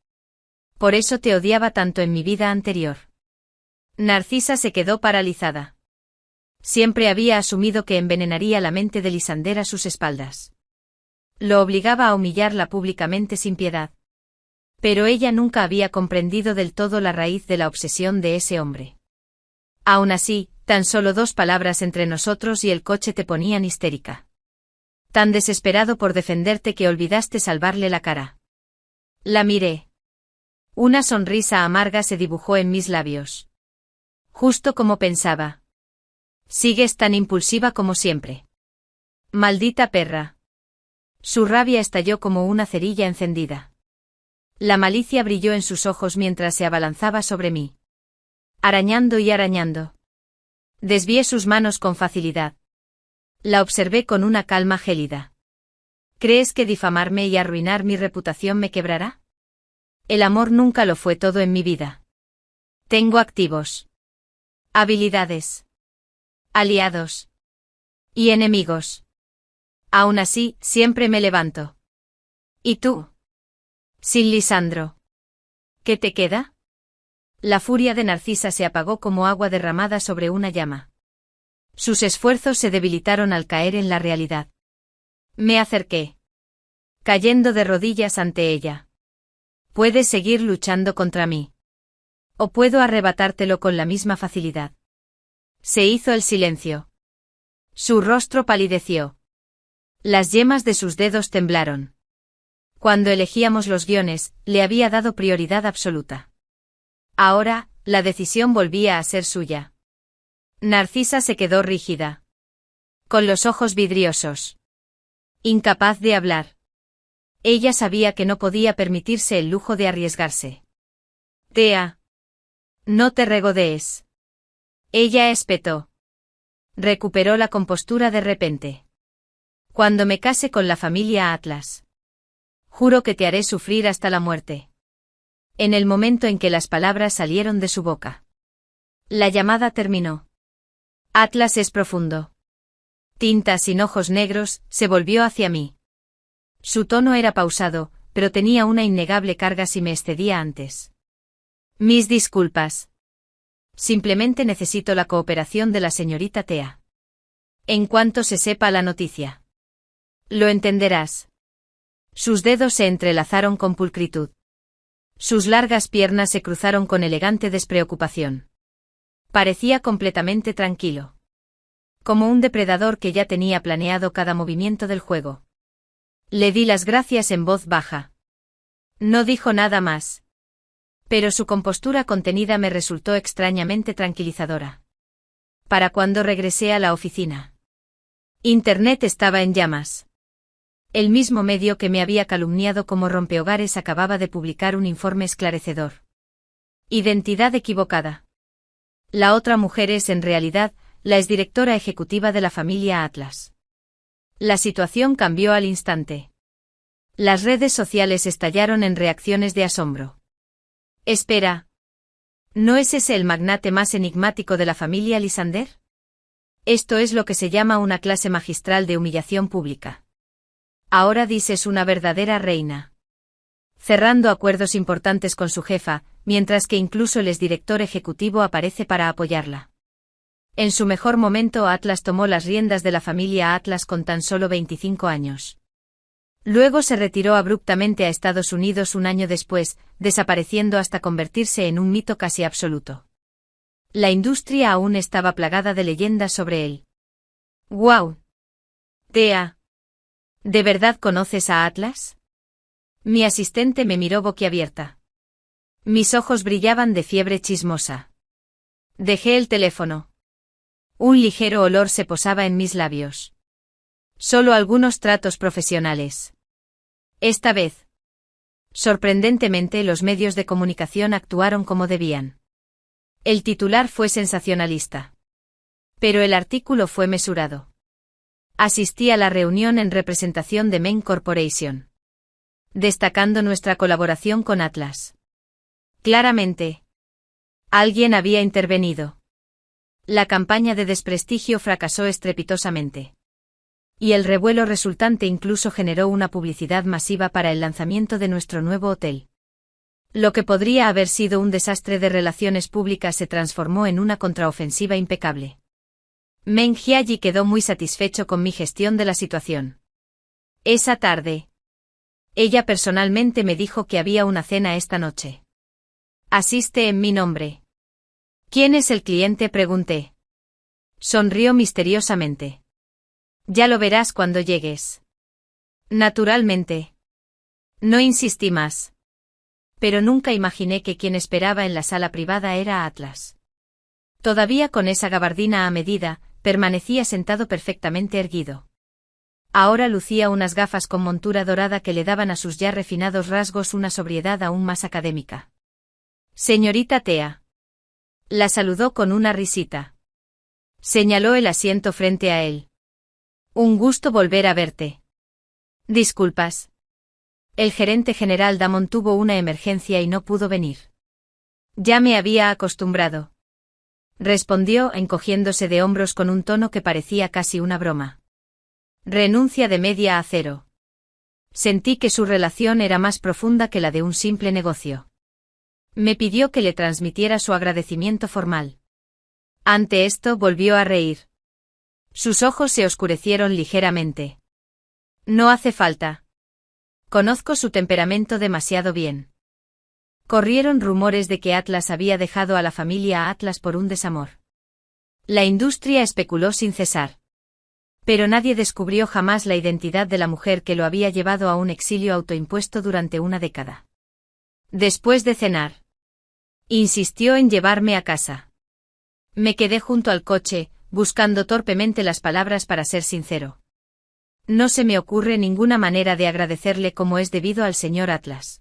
Por eso te odiaba tanto en mi vida anterior. Narcisa se quedó paralizada. Siempre había asumido que envenenaría la mente de Lysander a sus espaldas. Lo obligaba a humillarla públicamente sin piedad. Pero ella nunca había comprendido del todo la raíz de la obsesión de ese hombre. Aún así, tan solo 2 palabras entre nosotros y el coche te ponían histérica. Tan desesperado por defenderte que olvidaste salvarle la cara. La miré. Una sonrisa amarga se dibujó en mis labios. Justo como pensaba. Sigues tan impulsiva como siempre. Maldita perra. Su rabia estalló como una cerilla encendida. La malicia brilló en sus ojos mientras se abalanzaba sobre mí. Arañando y arañando. Desvié sus manos con facilidad. La observé con una calma gélida. ¿Crees que difamarme y arruinar mi reputación me quebrará? El amor nunca lo fue todo en mi vida. Tengo activos. Habilidades. Aliados. Y enemigos. Aún así, siempre me levanto. ¿Y tú? Sin Lisandro. ¿Qué te queda? La furia de Narcisa se apagó como agua derramada sobre una llama. Sus esfuerzos se debilitaron al caer en la realidad. Me acerqué. Cayendo de rodillas ante ella. Puedes seguir luchando contra mí. O puedo arrebatártelo con la misma facilidad. Se hizo el silencio. Su rostro palideció. Las yemas de sus dedos temblaron. Cuando elegíamos los guiones, le había dado prioridad absoluta. Ahora, la decisión volvía a ser suya. Narcisa se quedó rígida. Con los ojos vidriosos. Incapaz de hablar. Ella sabía que no podía permitirse el lujo de arriesgarse. Tea. No te regodees. Ella espetó. Recuperó la compostura de repente. Cuando me case con la familia Atlas. Juro que te haré sufrir hasta la muerte. En el momento en que las palabras salieron de su boca. La llamada terminó. Atlas es profundo. Tinta sin ojos negros, se volvió hacia mí. Su tono era pausado, pero tenía una innegable carga si me excedía antes. Mis disculpas. Simplemente necesito la cooperación de la señorita Tea. En cuanto se sepa la noticia. Lo entenderás. Sus dedos se entrelazaron con pulcritud. Sus largas piernas se cruzaron con elegante despreocupación. Parecía completamente tranquilo. Como un depredador que ya tenía planeado cada movimiento del juego. Le di las gracias en voz baja. No dijo nada más. Pero su compostura contenida me resultó extrañamente tranquilizadora. Para cuando regresé a la oficina. Internet estaba en llamas. El mismo medio que me había calumniado como rompehogares acababa de publicar un informe esclarecedor. Identidad equivocada. La otra mujer es en realidad la exdirectora ejecutiva de la familia Atlas. La situación cambió al instante. Las redes sociales estallaron en reacciones de asombro. Espera. ¿No es ese el magnate más enigmático de la familia Lysander? Esto es lo que se llama una clase magistral de humillación pública. Ahora dices una verdadera reina. Cerrando acuerdos importantes con su jefa, mientras que incluso el exdirector ejecutivo aparece para apoyarla. En su mejor momento Atlas tomó las riendas de la familia Atlas con tan solo 25 años. Luego se retiró abruptamente a Estados Unidos un año después, desapareciendo hasta convertirse en un mito casi absoluto. La industria aún estaba plagada de leyendas sobre él. ¡Guau! Tea. ¿De verdad conoces a Atlas? Mi asistente me miró boquiabierta. Mis ojos brillaban de fiebre chismosa. Dejé el teléfono. Un ligero olor se posaba en mis labios. Solo algunos tratos profesionales. Esta vez. Sorprendentemente los medios de comunicación actuaron como debían. El titular fue sensacionalista. Pero el artículo fue mesurado. Asistí a la reunión en representación de Main Corporation. Destacando nuestra colaboración con Atlas. Claramente. Alguien había intervenido. La campaña de desprestigio fracasó estrepitosamente. Y el revuelo resultante incluso generó una publicidad masiva para el lanzamiento de nuestro nuevo hotel. Lo que podría haber sido un desastre de relaciones públicas se transformó en una contraofensiva impecable. Meng Jiayi quedó muy satisfecho con mi gestión de la situación. Esa tarde. Ella personalmente me dijo que había una cena esta noche. Asiste en mi nombre. ¿Quién es el cliente? Pregunté. Sonrió misteriosamente. Ya lo verás cuando llegues. Naturalmente. No insistí más. Pero nunca imaginé que quien esperaba en la sala privada era Atlas. Todavía con esa gabardina a medida, permanecía sentado perfectamente erguido. Ahora lucía unas gafas con montura dorada que le daban a sus ya refinados rasgos una sobriedad aún más académica. Señorita Tea. La saludó con una risita. Señaló el asiento frente a él. Un gusto volver a verte. Disculpas. El gerente general Damon tuvo una emergencia y no pudo venir. Ya me había acostumbrado. Respondió encogiéndose de hombros con un tono que parecía casi una broma. Renuncia de media a cero. Sentí que su relación era más profunda que la de un simple negocio. Me pidió que le transmitiera su agradecimiento formal. Ante esto volvió a reír. Sus ojos se oscurecieron ligeramente. No hace falta. Conozco su temperamento demasiado bien. Corrieron rumores de que Atlas había dejado a la familia Atlas por un desamor. La industria especuló sin cesar. Pero nadie descubrió jamás la identidad de la mujer que lo había llevado a un exilio autoimpuesto durante una década. Después de cenar, insistió en llevarme a casa. Me quedé junto al coche, buscando torpemente las palabras para ser sincero. No se me ocurre ninguna manera de agradecerle como es debido al señor Atlas.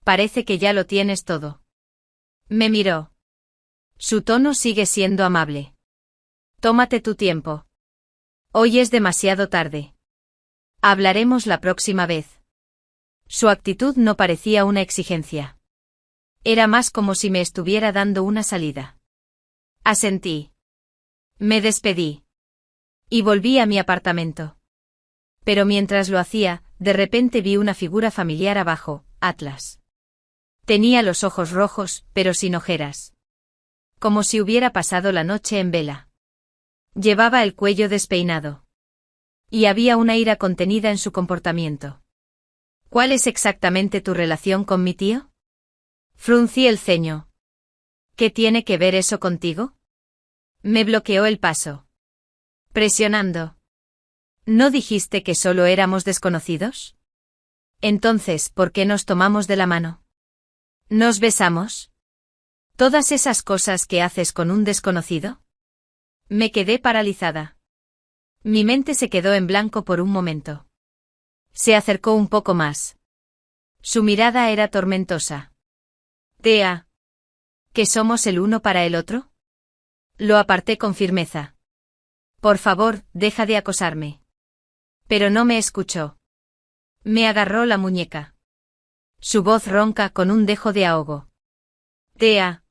Parece que ya lo tienes todo. Me miró. Su tono sigue siendo amable. Tómate tu tiempo. Hoy es demasiado tarde. Hablaremos la próxima vez. Su actitud no parecía una exigencia. Era más como si me estuviera dando una salida. Asentí. Me despedí. Y volví a mi apartamento. Pero mientras lo hacía, de repente vi una figura familiar abajo, Atlas. Tenía los ojos rojos, pero sin ojeras. Como si hubiera pasado la noche en vela. Llevaba el cuello despeinado. Y había una ira contenida en su comportamiento. ¿Cuál es exactamente tu relación con mi tío? Fruncí el ceño. ¿Qué tiene que ver eso contigo? Me bloqueó el paso. Presionando. ¿No dijiste que solo éramos desconocidos? Entonces, ¿por qué nos tomamos de la mano? ¿Nos besamos? ¿Todas esas cosas que haces con un desconocido? Me quedé paralizada. Mi mente se quedó en blanco por un momento. Se acercó un poco más. Su mirada era tormentosa. Tea. ¿Que somos el uno para el otro? Lo aparté con firmeza. Por favor, deja de acosarme. Pero no me escuchó. Me agarró la muñeca. Su voz ronca con un dejo de ahogo. Tea.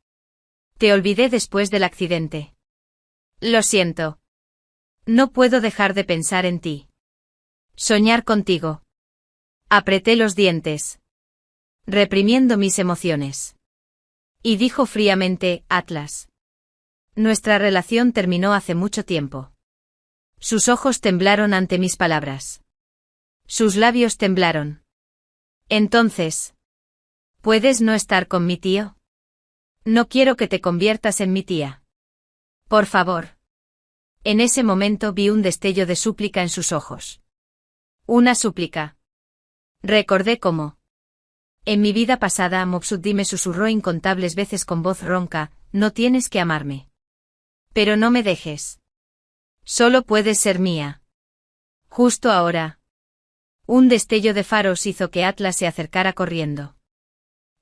Te olvidé después del accidente. Lo siento. No puedo dejar de pensar en ti. Soñar contigo. Apreté los dientes. Reprimiendo mis emociones. Y dijo fríamente, Atlas. Nuestra relación terminó hace mucho tiempo. Sus ojos temblaron ante mis palabras. Sus labios temblaron. Entonces, ¿puedes no estar con mi tío? No quiero que te conviertas en mi tía. Por favor. En ese momento vi un destello de súplica en sus ojos. Una súplica. Recordé cómo. En mi vida pasada Mopsuddi me susurró incontables veces con voz ronca, no tienes que amarme. Pero no me dejes. Solo puedes ser mía. Justo ahora. Un destello de faros hizo que Atlas se acercara corriendo.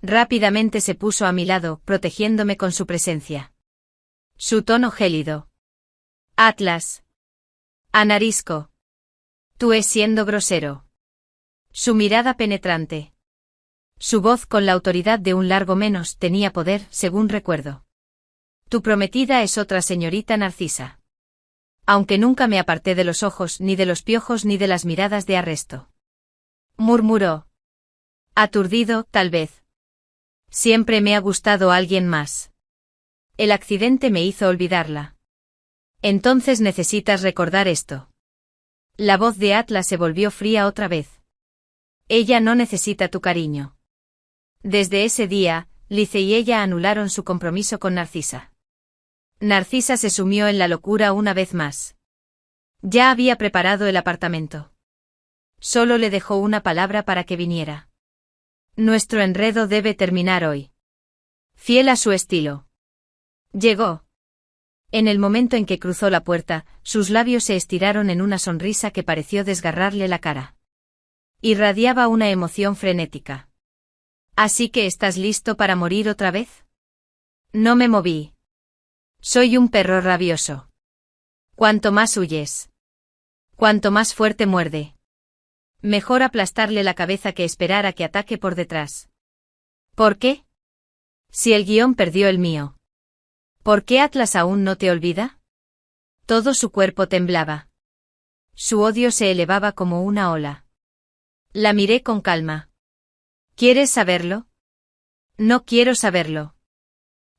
Rápidamente se puso a mi lado, protegiéndome con su presencia. Su tono gélido. Atlas. Anarisco. Tú es siendo grosero. Su mirada penetrante. Su voz con la autoridad de un largo menos tenía poder, según recuerdo. Tu prometida es otra señorita Narcisa. Aunque nunca me aparté de los ojos, ni de los piojos, ni de las miradas de arresto. Murmuró. Aturdido, tal vez. Siempre me ha gustado alguien más. El accidente me hizo olvidarla. Entonces necesitas recordar esto. La voz de Atlas se volvió fría otra vez. Ella no necesita tu cariño. Desde ese día, Lice y ella anularon su compromiso con Narcisa. Narcisa se sumió en la locura una vez más. Ya había preparado el apartamento. Solo le dejó una palabra para que viniera. Nuestro enredo debe terminar hoy. Fiel a su estilo. Llegó. En el momento en que cruzó la puerta, sus labios se estiraron en una sonrisa que pareció desgarrarle la cara. Irradiaba una emoción frenética. ¿Así que estás listo para morir otra vez? No me moví. Soy un perro rabioso. Cuanto más huyes, cuanto más fuerte muerde. Mejor aplastarle la cabeza que esperar a que ataque por detrás. ¿Por qué? Si el guión perdió el mío. ¿Por qué Atlas aún no te olvida? Todo su cuerpo temblaba. Su odio se elevaba como una ola. La miré con calma. ¿Quieres saberlo? No quiero saberlo.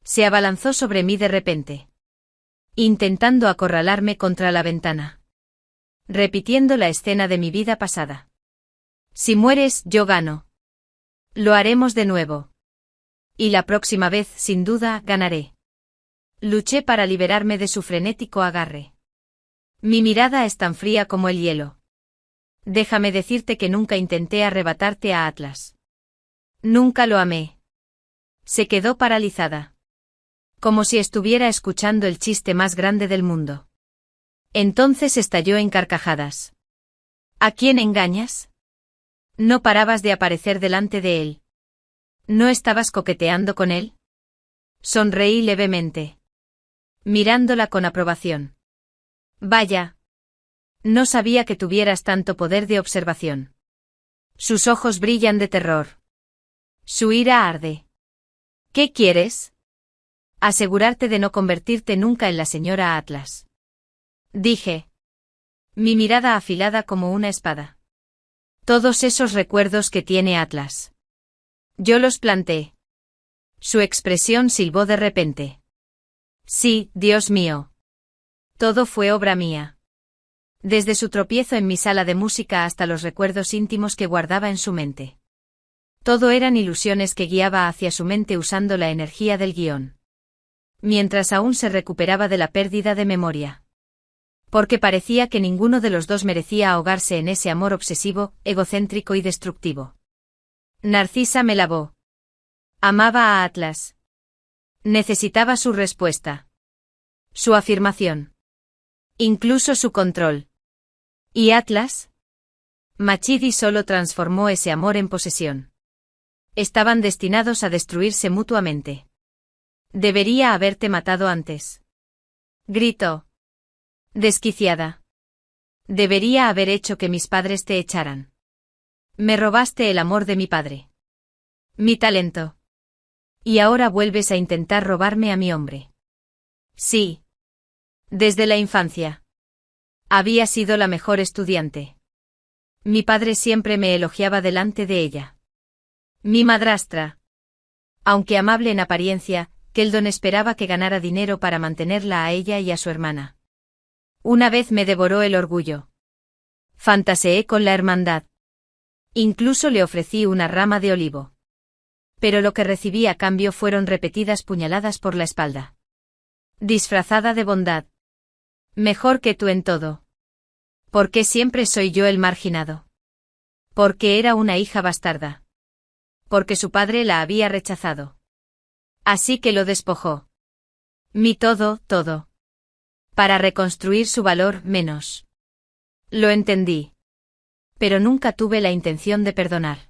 Se abalanzó sobre mí de repente. Intentando acorralarme contra la ventana. Repitiendo la escena de mi vida pasada. Si mueres, yo gano. Lo haremos de nuevo. Y la próxima vez, sin duda, ganaré. Luché para liberarme de su frenético agarre. Mi mirada es tan fría como el hielo. Déjame decirte que nunca intenté arrebatarte a Atlas. Nunca lo amé. Se quedó paralizada. Como si estuviera escuchando el chiste más grande del mundo. Entonces estalló en carcajadas. ¿A quién engañas? No parabas de aparecer delante de él. ¿No estabas coqueteando con él? Sonreí levemente. Mirándola con aprobación. Vaya. No sabía que tuvieras tanto poder de observación. Sus ojos brillan de terror. Su ira arde. ¿Qué quieres? Asegurarte de no convertirte nunca en la señora Atlas. Dije. Mi mirada afilada como una espada. Todos esos recuerdos que tiene Atlas. Yo los planté. Su expresión silbó de repente. Sí, Dios mío. Todo fue obra mía. Desde su tropiezo en mi sala de música hasta los recuerdos íntimos que guardaba en su mente. Todo eran ilusiones que guiaba hacia su mente usando la energía del guión. Mientras aún se recuperaba de la pérdida de memoria. Porque parecía que ninguno de los dos merecía ahogarse en ese amor obsesivo, egocéntrico y destructivo. Narcisa me lavó. Amaba a Atlas. Necesitaba su respuesta. Su afirmación. Incluso su control. ¿Y Atlas? Machidi solo transformó ese amor en posesión. Estaban destinados a destruirse mutuamente. Debería haberte matado antes. Gritó. Desquiciada. Debería haber hecho que mis padres te echaran. Me robaste el amor de mi padre. Mi talento. Y ahora vuelves a intentar robarme a mi hombre. Sí. Desde la infancia. Había sido la mejor estudiante. Mi padre siempre me elogiaba delante de ella. Mi madrastra. Aunque amable en apariencia, Keldon esperaba que ganara dinero para mantenerla a ella y a su hermana. Una vez me devoró el orgullo. Fantaseé con la hermandad. Incluso le ofrecí una rama de olivo. Pero lo que recibí a cambio fueron repetidas puñaladas por la espalda. Disfrazada de bondad. Mejor que tú en todo. ¿Por qué siempre soy yo el marginado? Porque era una hija bastarda. Porque su padre la había rechazado. Así que lo despojó. Mi todo, todo. Para reconstruir su valor, menos. Lo entendí. Pero nunca tuve la intención de perdonar.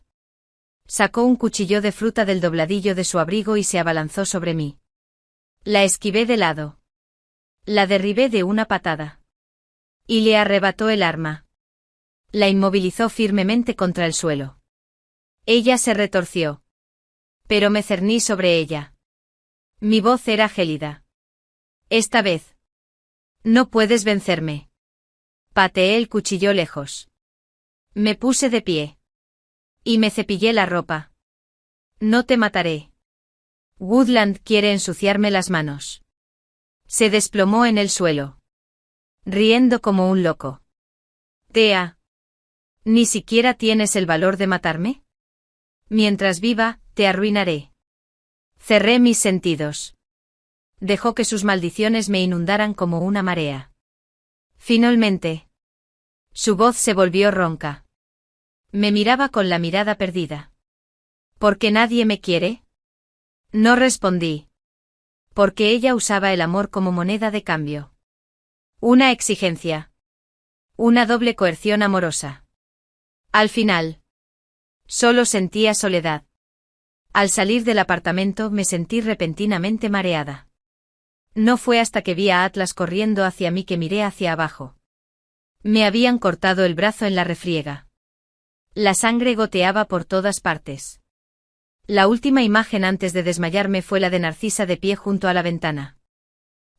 Sacó un cuchillo de fruta del dobladillo de su abrigo y se abalanzó sobre mí. La esquivé de lado. La derribé de una patada. Y le arrebató el arma. La inmovilizó firmemente contra el suelo. Ella se retorció. Pero me cerní sobre ella. Mi voz era gélida. Esta vez. No puedes vencerme. Pateé el cuchillo lejos. Me puse de pie. Y me cepillé la ropa. No te mataré. Woodland quiere ensuciarme las manos. Se desplomó en el suelo. Riendo como un loco. Tea. ¿Ni siquiera tienes el valor de matarme? Mientras viva, te arruinaré. Cerré mis sentidos. Dejó que sus maldiciones me inundaran como una marea. Finalmente. Su voz se volvió ronca. Me miraba con la mirada perdida. ¿Por qué nadie me quiere? No respondí. Porque ella usaba el amor como moneda de cambio. Una exigencia. Una doble coerción amorosa. Al final. Solo sentía soledad. Al salir del apartamento me sentí repentinamente mareada. No fue hasta que vi a Atlas corriendo hacia mí que miré hacia abajo. Me habían cortado el brazo en la refriega. La sangre goteaba por todas partes. La última imagen antes de desmayarme fue la de Narcisa de pie junto a la ventana.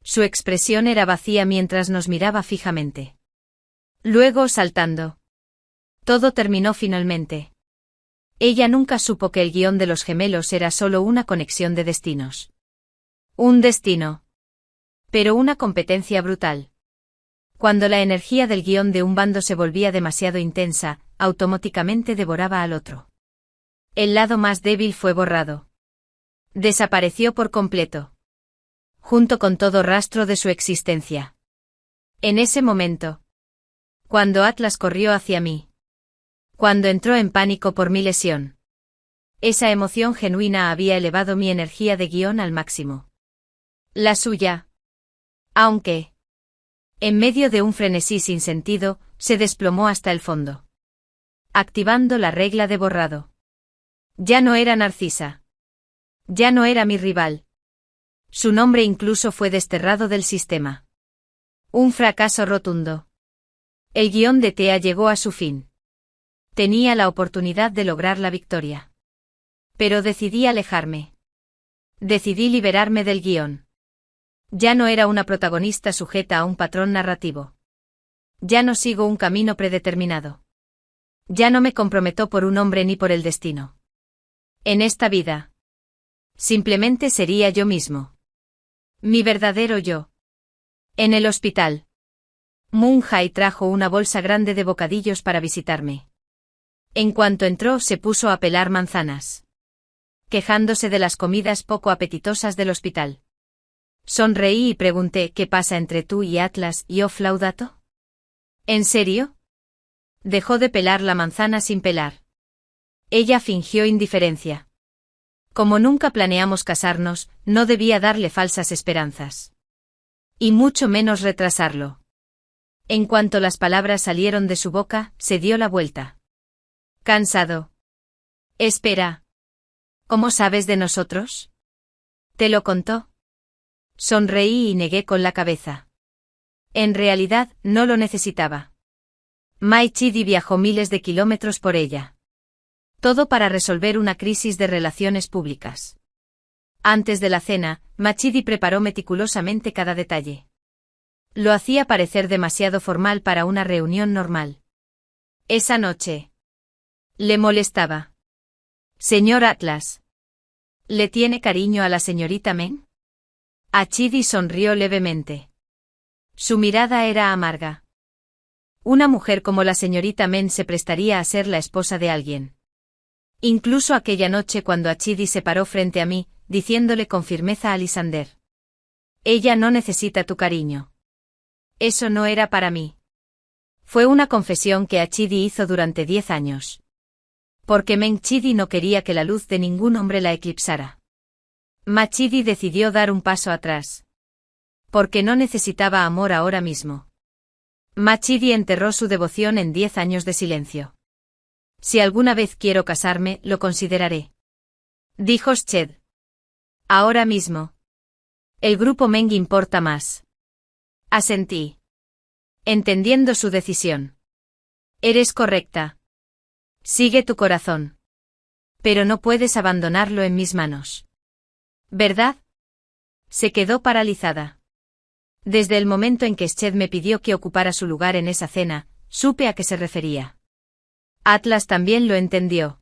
Su expresión era vacía mientras nos miraba fijamente. Luego saltando. Todo terminó finalmente. Ella nunca supo que el guión de los gemelos era solo una conexión de destinos. Un destino. Pero una competencia brutal. Cuando la energía del guión de un bando se volvía demasiado intensa, automáticamente devoraba al otro. El lado más débil fue borrado. Desapareció por completo. Junto con todo rastro de su existencia. En ese momento. Cuando Atlas corrió hacia mí. Cuando entró en pánico por mi lesión. Esa emoción genuina había elevado mi energía de guión al máximo. La suya. Aunque. En medio de un frenesí sin sentido, se desplomó hasta el fondo. Activando la regla de borrado. Ya no era Narcisa. Ya no era mi rival. Su nombre incluso fue desterrado del sistema. Un fracaso rotundo. El guión de Thea llegó a su fin. Tenía la oportunidad de lograr la victoria. Pero decidí alejarme. Decidí liberarme del guión. Ya no era una protagonista sujeta a un patrón narrativo. Ya no sigo un camino predeterminado. Ya no me comprometo por un hombre ni por el destino. En esta vida. Simplemente sería yo mismo. Mi verdadero yo. En el hospital. Moon Hai trajo una bolsa grande de bocadillos para visitarme. En cuanto entró se puso a pelar manzanas. Quejándose de las comidas poco apetitosas del hospital. Sonreí y pregunté ¿qué pasa entre tú y Atlas y Oflaudato? ¿En serio? Dejó de pelar la manzana sin pelar. Ella fingió indiferencia. Como nunca planeamos casarnos, no debía darle falsas esperanzas. Y mucho menos retrasarlo. En cuanto las palabras salieron de su boca, se dio la vuelta. Cansado. Espera. ¿Cómo sabes de nosotros? ¿Te lo contó? Sonreí y negué con la cabeza. En realidad, no lo necesitaba. Mai Chidi viajó miles de kilómetros por ella. Todo para resolver una crisis de relaciones públicas. Antes de la cena, Machidi preparó meticulosamente cada detalle. Lo hacía parecer demasiado formal para una reunión normal. Esa noche. Le molestaba. Señor Atlas. ¿Le tiene cariño a la señorita Men? Achidi sonrió levemente. Su mirada era amarga. Una mujer como la señorita Men se prestaría a ser la esposa de alguien. Incluso aquella noche cuando Achidi se paró frente a mí, diciéndole con firmeza a Lysander. Ella no necesita tu cariño. Eso no era para mí. Fue una confesión que Achidi hizo durante 10 años. Porque Menchidi no quería que la luz de ningún hombre la eclipsara. Machidi decidió dar un paso atrás. Porque no necesitaba amor ahora mismo. Machidi enterró su devoción en 10 años de silencio. Si alguna vez quiero casarme, lo consideraré. Dijo Sched. Ahora mismo. El grupo Meng importa más. Asentí. Entendiendo su decisión. Eres correcta. Sigue tu corazón. Pero no puedes abandonarlo en mis manos. ¿Verdad? Se quedó paralizada. Desde el momento en que Sched me pidió que ocupara su lugar en esa cena, supe a qué se refería. Atlas también lo entendió.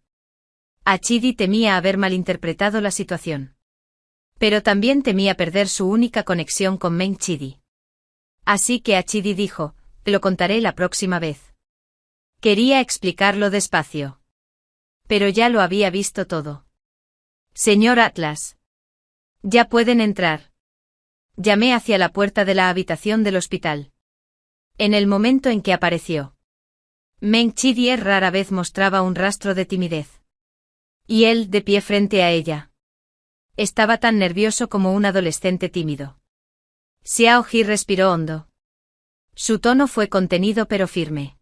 Achidi temía haber malinterpretado la situación. Pero también temía perder su única conexión con Menchidi. Así que Achidi dijo, te lo contaré la próxima vez. Quería explicarlo despacio. Pero ya lo había visto todo. Señor Atlas. Ya pueden entrar. Llamé hacia la puerta de la habitación del hospital. En el momento en que apareció. Menchidi rara vez mostraba un rastro de timidez. Y él, de pie frente a ella. Estaba tan nervioso como un adolescente tímido. Xiao Ji respiró hondo. Su tono fue contenido pero firme.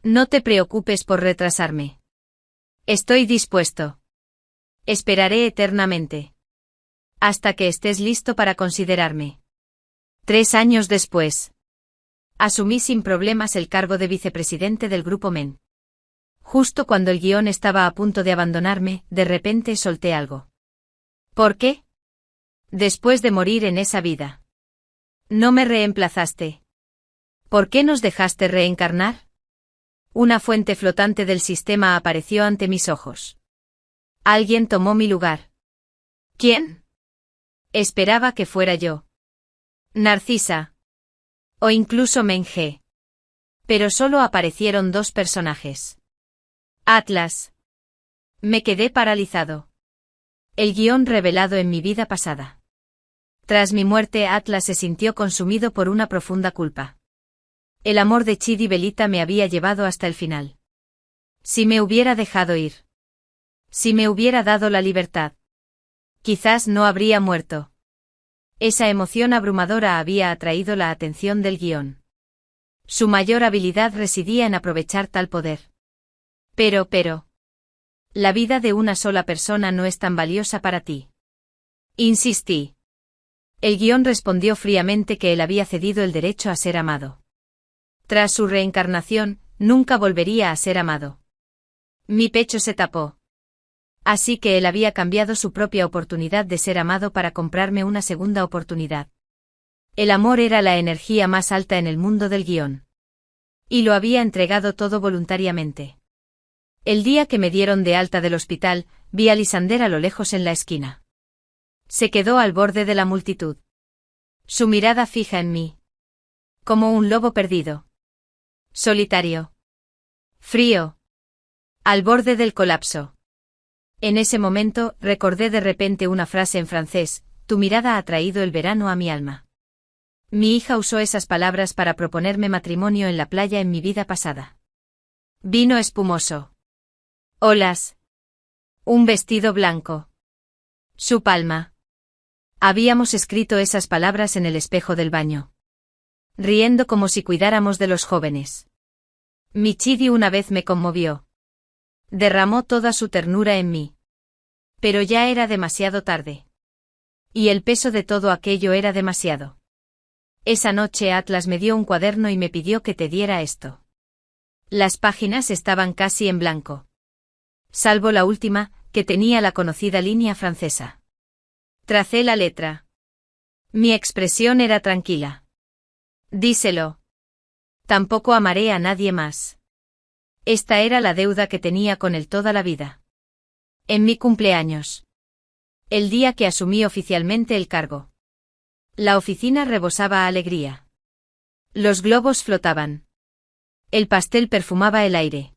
No te preocupes por retrasarme. Estoy dispuesto. Esperaré eternamente. Hasta que estés listo para considerarme. 3 años después. Asumí sin problemas el cargo de vicepresidente del Grupo Men. Justo cuando el guión estaba a punto de abandonarme, de repente solté algo. ¿Por qué? Después de morir en esa vida. No me reemplazaste. ¿Por qué nos dejaste reencarnar? Una fuente flotante del sistema apareció ante mis ojos. Alguien tomó mi lugar. ¿Quién? Esperaba que fuera yo. Narcisa. O incluso Menge. Pero solo aparecieron 2 personajes. Atlas. Me quedé paralizado. El guión revelado en mi vida pasada. Tras mi muerte, Atlas se sintió consumido por una profunda culpa. El amor de Chidi Belita me había llevado hasta el final. Si me hubiera dejado ir. Si me hubiera dado la libertad. Quizás no habría muerto. Esa emoción abrumadora había atraído la atención del guión. Su mayor habilidad residía en aprovechar tal poder. Pero. La vida de una sola persona no es tan valiosa para ti. Insistí. El guión respondió fríamente que él había cedido el derecho a ser amado. Tras su reencarnación, nunca volvería a ser amado. Mi pecho se tapó. Así que él había cambiado su propia oportunidad de ser amado para comprarme una segunda oportunidad. El amor era la energía más alta en el mundo del guión. Y lo había entregado todo voluntariamente. El día que me dieron de alta del hospital, vi a Lisander a lo lejos en la esquina. Se quedó al borde de la multitud. Su mirada fija en mí. Como un lobo perdido. Solitario. Frío. Al borde del colapso. En ese momento, recordé de repente una frase en francés: tu mirada ha traído el verano a mi alma. Mi hija usó esas palabras para proponerme matrimonio en la playa en mi vida pasada. Vino espumoso. Olas. Un vestido blanco. Su palma. Habíamos escrito esas palabras en el espejo del baño. Riendo como si cuidáramos de los jóvenes. Mi Chidi una vez me conmovió. Derramó toda su ternura en mí. Pero ya era demasiado tarde. Y el peso de todo aquello era demasiado. Esa noche Atlas me dio un cuaderno y me pidió que te diera esto. Las páginas estaban casi en blanco. Salvo la última, que tenía la conocida línea francesa. Tracé la letra. Mi expresión era tranquila. Díselo. Tampoco amaré a nadie más. Esta era la deuda que tenía con él toda la vida. En mi cumpleaños. El día que asumí oficialmente el cargo. La oficina rebosaba alegría. Los globos flotaban. El pastel perfumaba el aire.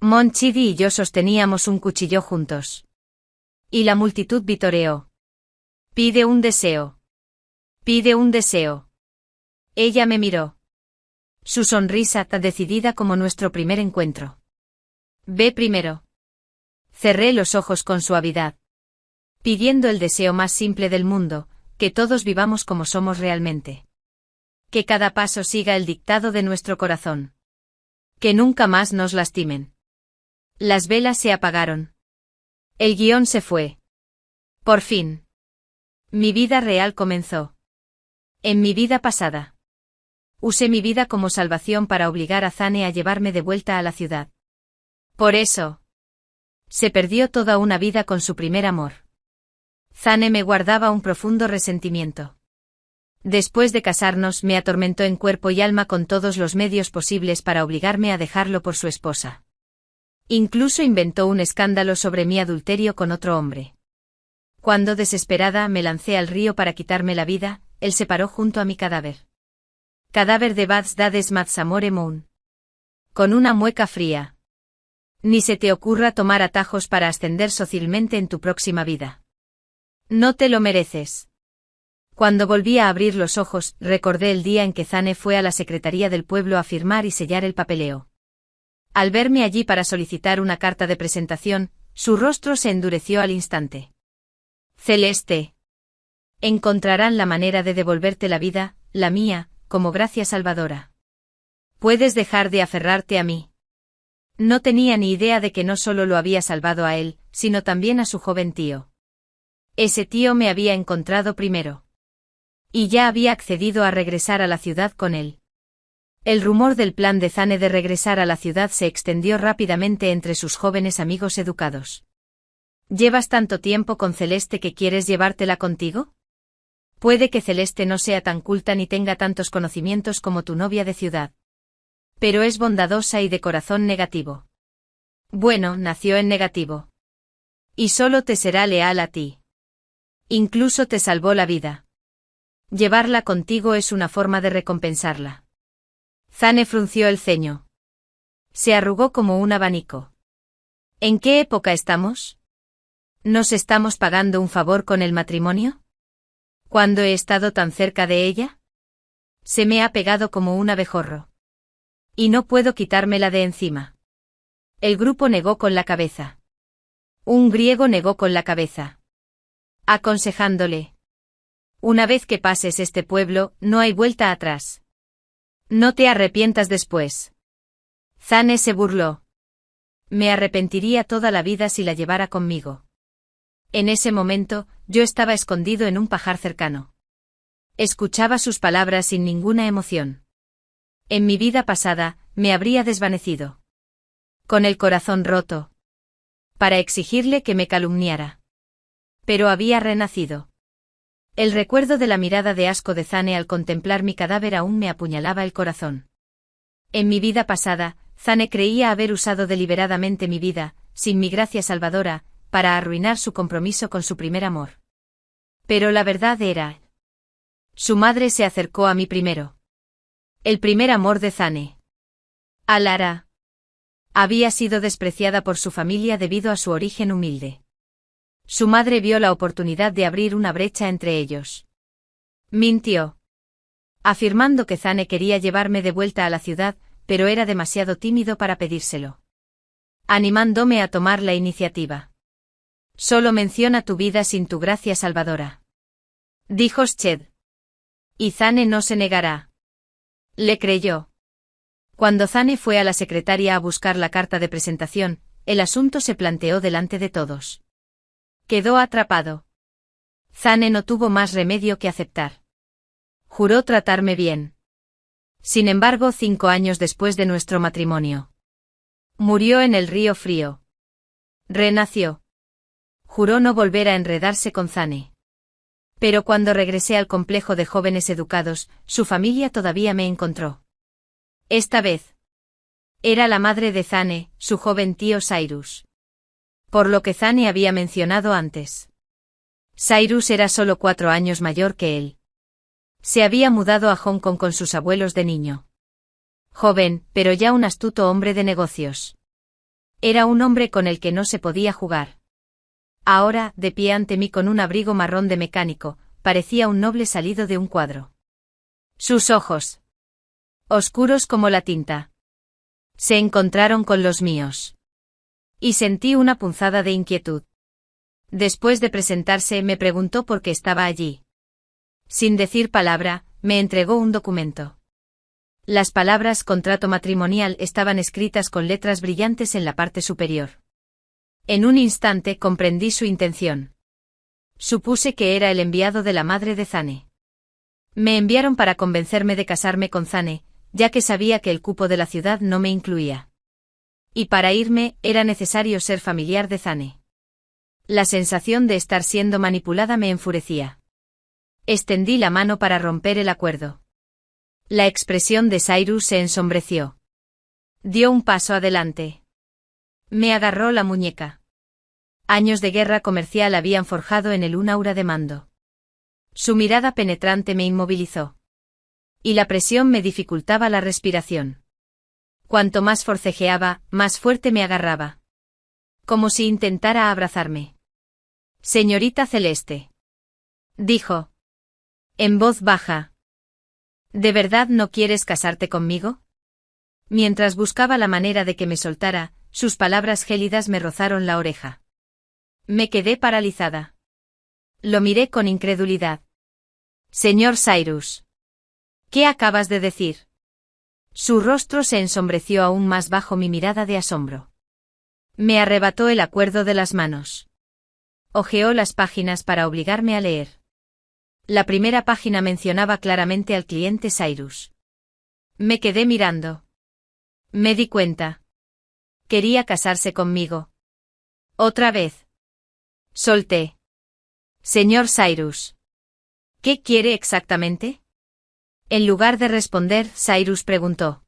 Mon Chidi y yo sosteníamos un cuchillo juntos. Y la multitud vitoreó. Pide un deseo. Pide un deseo. Ella me miró. Su sonrisa tan decidida como nuestro primer encuentro. Ve primero. Cerré los ojos con suavidad. Pidiendo el deseo más simple del mundo, que todos vivamos como somos realmente. Que cada paso siga el dictado de nuestro corazón. Que nunca más nos lastimen. Las velas se apagaron. El guión se fue. Por fin. Mi vida real comenzó. En mi vida pasada. Usé mi vida como salvación para obligar a Zane a llevarme de vuelta a la ciudad. Por eso. Se perdió toda una vida con su primer amor. Zane me guardaba un profundo resentimiento. Después de casarnos me atormentó en cuerpo y alma con todos los medios posibles para obligarme a dejarlo por su esposa. Incluso inventó un escándalo sobre mi adulterio con otro hombre. Cuando desesperada me lancé al río para quitarme la vida, él se paró junto a mi cadáver. Cadáver de Bats Dades Matsamore Moon. Con una mueca fría. Ni se te ocurra tomar atajos para ascender socialmente en tu próxima vida. No te lo mereces. Cuando volví a abrir los ojos, recordé el día en que Zane fue a la secretaría del pueblo a firmar y sellar el papeleo. Al verme allí para solicitar una carta de presentación, su rostro se endureció al instante. Celeste. Encontrarán la manera de devolverte la vida, la mía, como gracia salvadora. Puedes dejar de aferrarte a mí. No tenía ni idea de que no solo lo había salvado a él, sino también a su joven tío. Ese tío me había encontrado primero. Y ya había accedido a regresar a la ciudad con él. El rumor del plan de Zane de regresar a la ciudad se extendió rápidamente entre sus jóvenes amigos educados. ¿Llevas tanto tiempo con Celeste que quieres llevártela contigo? Puede que Celeste no sea tan culta ni tenga tantos conocimientos como tu novia de ciudad. Pero es bondadosa y de corazón negativo. Bueno, nació en negativo. Y solo te será leal a ti. Incluso te salvó la vida. Llevarla contigo es una forma de recompensarla. Zane frunció el ceño. Se arrugó como un abanico. ¿En qué época estamos? ¿Nos estamos pagando un favor con el matrimonio? ¿Cuándo he estado tan cerca de ella? Se me ha pegado como un abejorro. Y no puedo quitármela de encima. El grupo negó con la cabeza. Un griego negó con la cabeza. Aconsejándole. Una vez que pases este pueblo, no hay vuelta atrás. No te arrepientas después. Zane se burló. Me arrepentiría toda la vida si la llevara conmigo. En ese momento, yo estaba escondido en un pajar cercano. Escuchaba sus palabras sin ninguna emoción. En mi vida pasada, me habría desvanecido. Con el corazón roto. Para exigirle que me calumniara. Pero había renacido. El recuerdo de la mirada de asco de Zane al contemplar mi cadáver aún me apuñalaba el corazón. En mi vida pasada, Zane creía haber usado deliberadamente mi vida, sin mi gracia salvadora, para arruinar su compromiso con su primer amor. Pero la verdad era... Su madre se acercó a mí primero. El primer amor de Zane. Alara. Había sido despreciada por su familia debido a su origen humilde. Su madre vio la oportunidad de abrir una brecha entre ellos. Mintió. Afirmando que Zane quería llevarme de vuelta a la ciudad, pero era demasiado tímido para pedírselo. Animándome a tomar la iniciativa. Solo menciona tu vida sin tu gracia salvadora. Dijo Sched. Y Zane no se negará. Le creyó. Cuando Zane fue a la secretaria a buscar la carta de presentación, el asunto se planteó delante de todos. Quedó atrapado. Zane no tuvo más remedio que aceptar. Juró tratarme bien. Sin embargo, 5 años después de nuestro matrimonio. Murió en el río frío. Renació. Juró no volver a enredarse con Zane. Pero cuando regresé al complejo de jóvenes educados, su familia todavía me encontró. Esta vez. Era la madre de Zane, su joven tío Cyrus. Por lo que Zane había mencionado antes. Cyrus era solo 4 años mayor que él. Se había mudado a Hong Kong con sus abuelos de niño. Joven, pero ya un astuto hombre de negocios. Era un hombre con el que no se podía jugar. Ahora, de pie ante mí con un abrigo marrón de mecánico, parecía un noble salido de un cuadro. Sus ojos, oscuros como la tinta, se encontraron con los míos. Y sentí una punzada de inquietud. Después de presentarse, me preguntó por qué estaba allí. Sin decir palabra, me entregó un documento. Las palabras contrato matrimonial estaban escritas con letras brillantes en la parte superior. En un instante comprendí su intención. Supuse que era el enviado de la madre de Zane. Me enviaron para convencerme de casarme con Zane, ya que sabía que el cupo de la ciudad no me incluía. Y para irme, era necesario ser familiar de Zane. La sensación de estar siendo manipulada me enfurecía. Extendí la mano para romper el acuerdo. La expresión de Cyrus se ensombreció. Dio un paso adelante. Me agarró la muñeca. Años de guerra comercial habían forjado en él un aura de mando. Su mirada penetrante me inmovilizó. Y la presión me dificultaba la respiración. Cuanto más forcejeaba, más fuerte me agarraba. Como si intentara abrazarme. Señorita Celeste. Dijo. En voz baja. ¿De verdad no quieres casarte conmigo? Mientras buscaba la manera de que me soltara, sus palabras gélidas me rozaron la oreja. Me quedé paralizada. Lo miré con incredulidad. Señor Cyrus. ¿Qué acabas de decir? Su rostro se ensombreció aún más bajo mi mirada de asombro. Me arrebató el acuerdo de las manos. Hojeó las páginas para obligarme a leer. La primera página mencionaba claramente al cliente Cyrus. Me quedé mirando. Me di cuenta. Quería casarse conmigo. Otra vez. Solté. Señor Cyrus. ¿Qué quiere exactamente? En lugar de responder, Cyrus preguntó.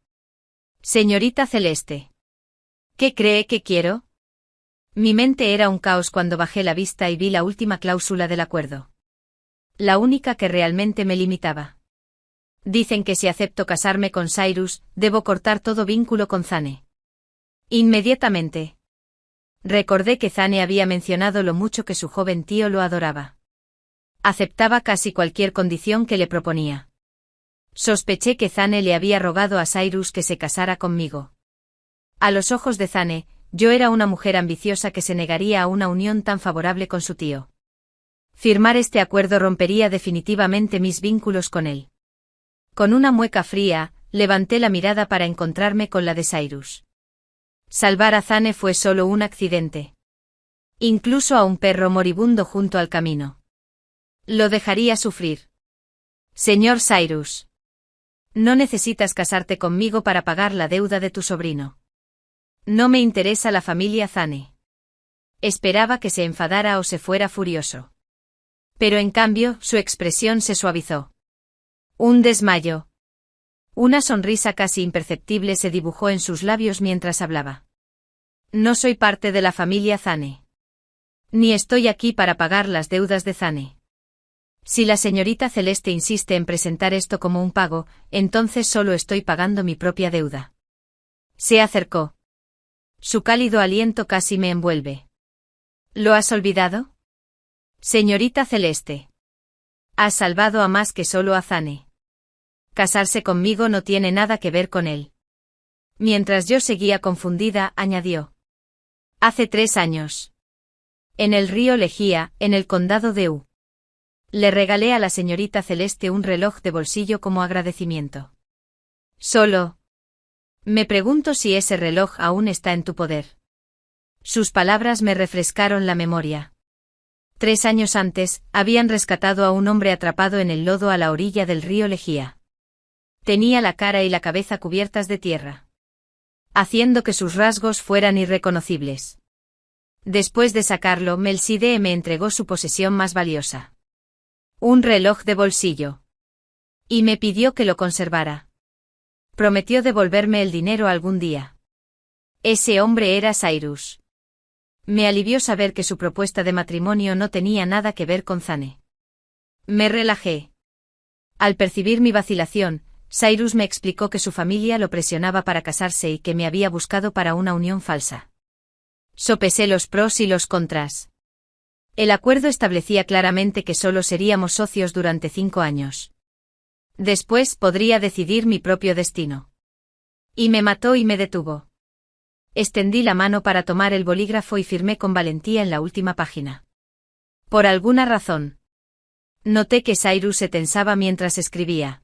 Señorita Celeste. ¿Qué cree que quiero? Mi mente era un caos cuando bajé la vista y vi la última cláusula del acuerdo. La única que realmente me limitaba. Dicen que si acepto casarme con Cyrus, debo cortar todo vínculo con Zane. Inmediatamente. Recordé que Zane había mencionado lo mucho que su joven tío lo adoraba. Aceptaba casi cualquier condición que le proponía. Sospeché que Zane le había rogado a Cyrus que se casara conmigo. A los ojos de Zane, yo era una mujer ambiciosa que se negaría a una unión tan favorable con su tío. Firmar este acuerdo rompería definitivamente mis vínculos con él. Con una mueca fría, levanté la mirada para encontrarme con la de Cyrus. Salvar a Zane fue solo un accidente. Incluso a un perro moribundo junto al camino. Lo dejaría sufrir. Señor Cyrus. No necesitas casarte conmigo para pagar la deuda de tu sobrino. No me interesa la familia Zane. Esperaba que se enfadara o se fuera furioso. Pero en cambio, su expresión se suavizó. Un desmayo. Una sonrisa casi imperceptible se dibujó en sus labios mientras hablaba. No soy parte de la familia Zane. Ni estoy aquí para pagar las deudas de Zane. Si la señorita Celeste insiste en presentar esto como un pago, entonces solo estoy pagando mi propia deuda. Se acercó. Su cálido aliento casi me envuelve. ¿Lo has olvidado? Señorita Celeste. Has salvado a más que solo a Zane. Casarse conmigo no tiene nada que ver con él. Mientras yo seguía confundida, añadió. Hace 3 años. En el río Lejía, en el condado de U. Le regalé a la señorita Celeste un reloj de bolsillo como agradecimiento. Solo. Me pregunto si ese reloj aún está en tu poder. Sus palabras me refrescaron la memoria. 3 años antes, habían rescatado a un hombre atrapado en el lodo a la orilla del río Lejía. Tenía la cara y la cabeza cubiertas de tierra, haciendo que sus rasgos fueran irreconocibles. Después de sacarlo, Melsidee me entregó su posesión más valiosa. Un reloj de bolsillo. Y me pidió que lo conservara. Prometió devolverme el dinero algún día. Ese hombre era Cyrus. Me alivió saber que su propuesta de matrimonio no tenía nada que ver con Zane. Me relajé. Al percibir mi vacilación, Cyrus me explicó que su familia lo presionaba para casarse y que me había buscado para una unión falsa. Sopesé los pros y los contras. El acuerdo establecía claramente que solo seríamos socios durante 5 años. Después podría decidir mi propio destino. Y me mató y me detuvo. Extendí la mano para tomar el bolígrafo y firmé con valentía en la última página. Por alguna razón. Noté que Cyrus se tensaba mientras escribía.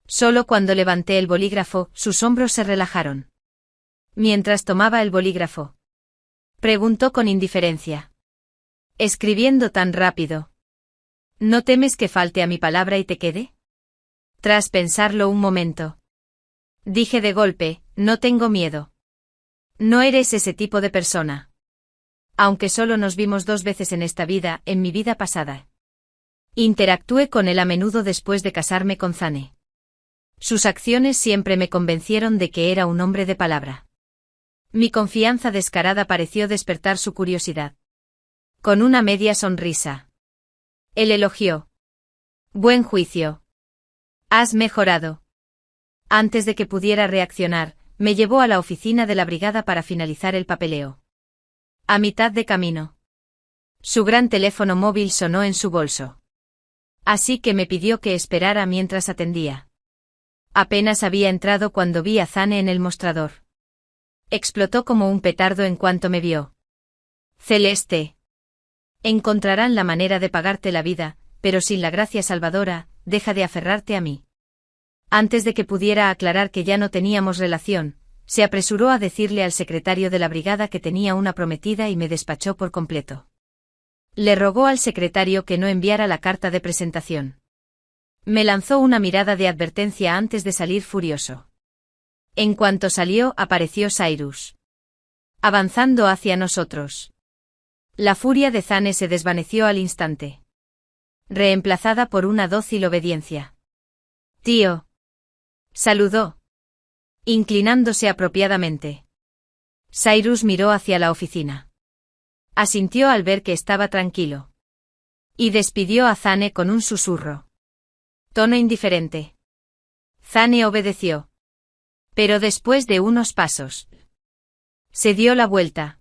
Solo cuando levanté el bolígrafo, sus hombros se relajaron. Mientras tomaba el bolígrafo. Preguntó con indiferencia. Escribiendo tan rápido. ¿No temes que falte a mi palabra y te quede? Tras pensarlo un momento. Dije de golpe, no tengo miedo. No eres ese tipo de persona. Aunque solo nos vimos 2 veces en esta vida, en mi vida pasada. Interactué con él a menudo después de casarme con Zane. Sus acciones siempre me convencieron de que era un hombre de palabra. Mi confianza descarada pareció despertar su curiosidad. Con una media sonrisa. Él elogió. Buen juicio. Has mejorado. Antes de que pudiera reaccionar, me llevó a la oficina de la brigada para finalizar el papeleo. A mitad de camino. Su gran teléfono móvil sonó en su bolso. Así que me pidió que esperara mientras atendía. Apenas había entrado cuando vi a Zane en el mostrador. Explotó como un petardo en cuanto me vio. Celeste. Encontrarán la manera de pagarte la vida, pero sin la gracia salvadora, deja de aferrarte a mí. Antes de que pudiera aclarar que ya no teníamos relación, se apresuró a decirle al secretario de la brigada que tenía una prometida y me despachó por completo. Le rogó al secretario que no enviara la carta de presentación. Me lanzó una mirada de advertencia antes de salir furioso. En cuanto salió, apareció Cyrus. Avanzando hacia nosotros. La furia de Zane se desvaneció al instante. Reemplazada por una dócil obediencia. Tío. Saludó. Inclinándose apropiadamente. Cyrus miró hacia la oficina. Asintió al ver que estaba tranquilo. Y despidió a Zane con un susurro. Tono indiferente. Zane obedeció. Pero después de unos pasos. Se dio la vuelta.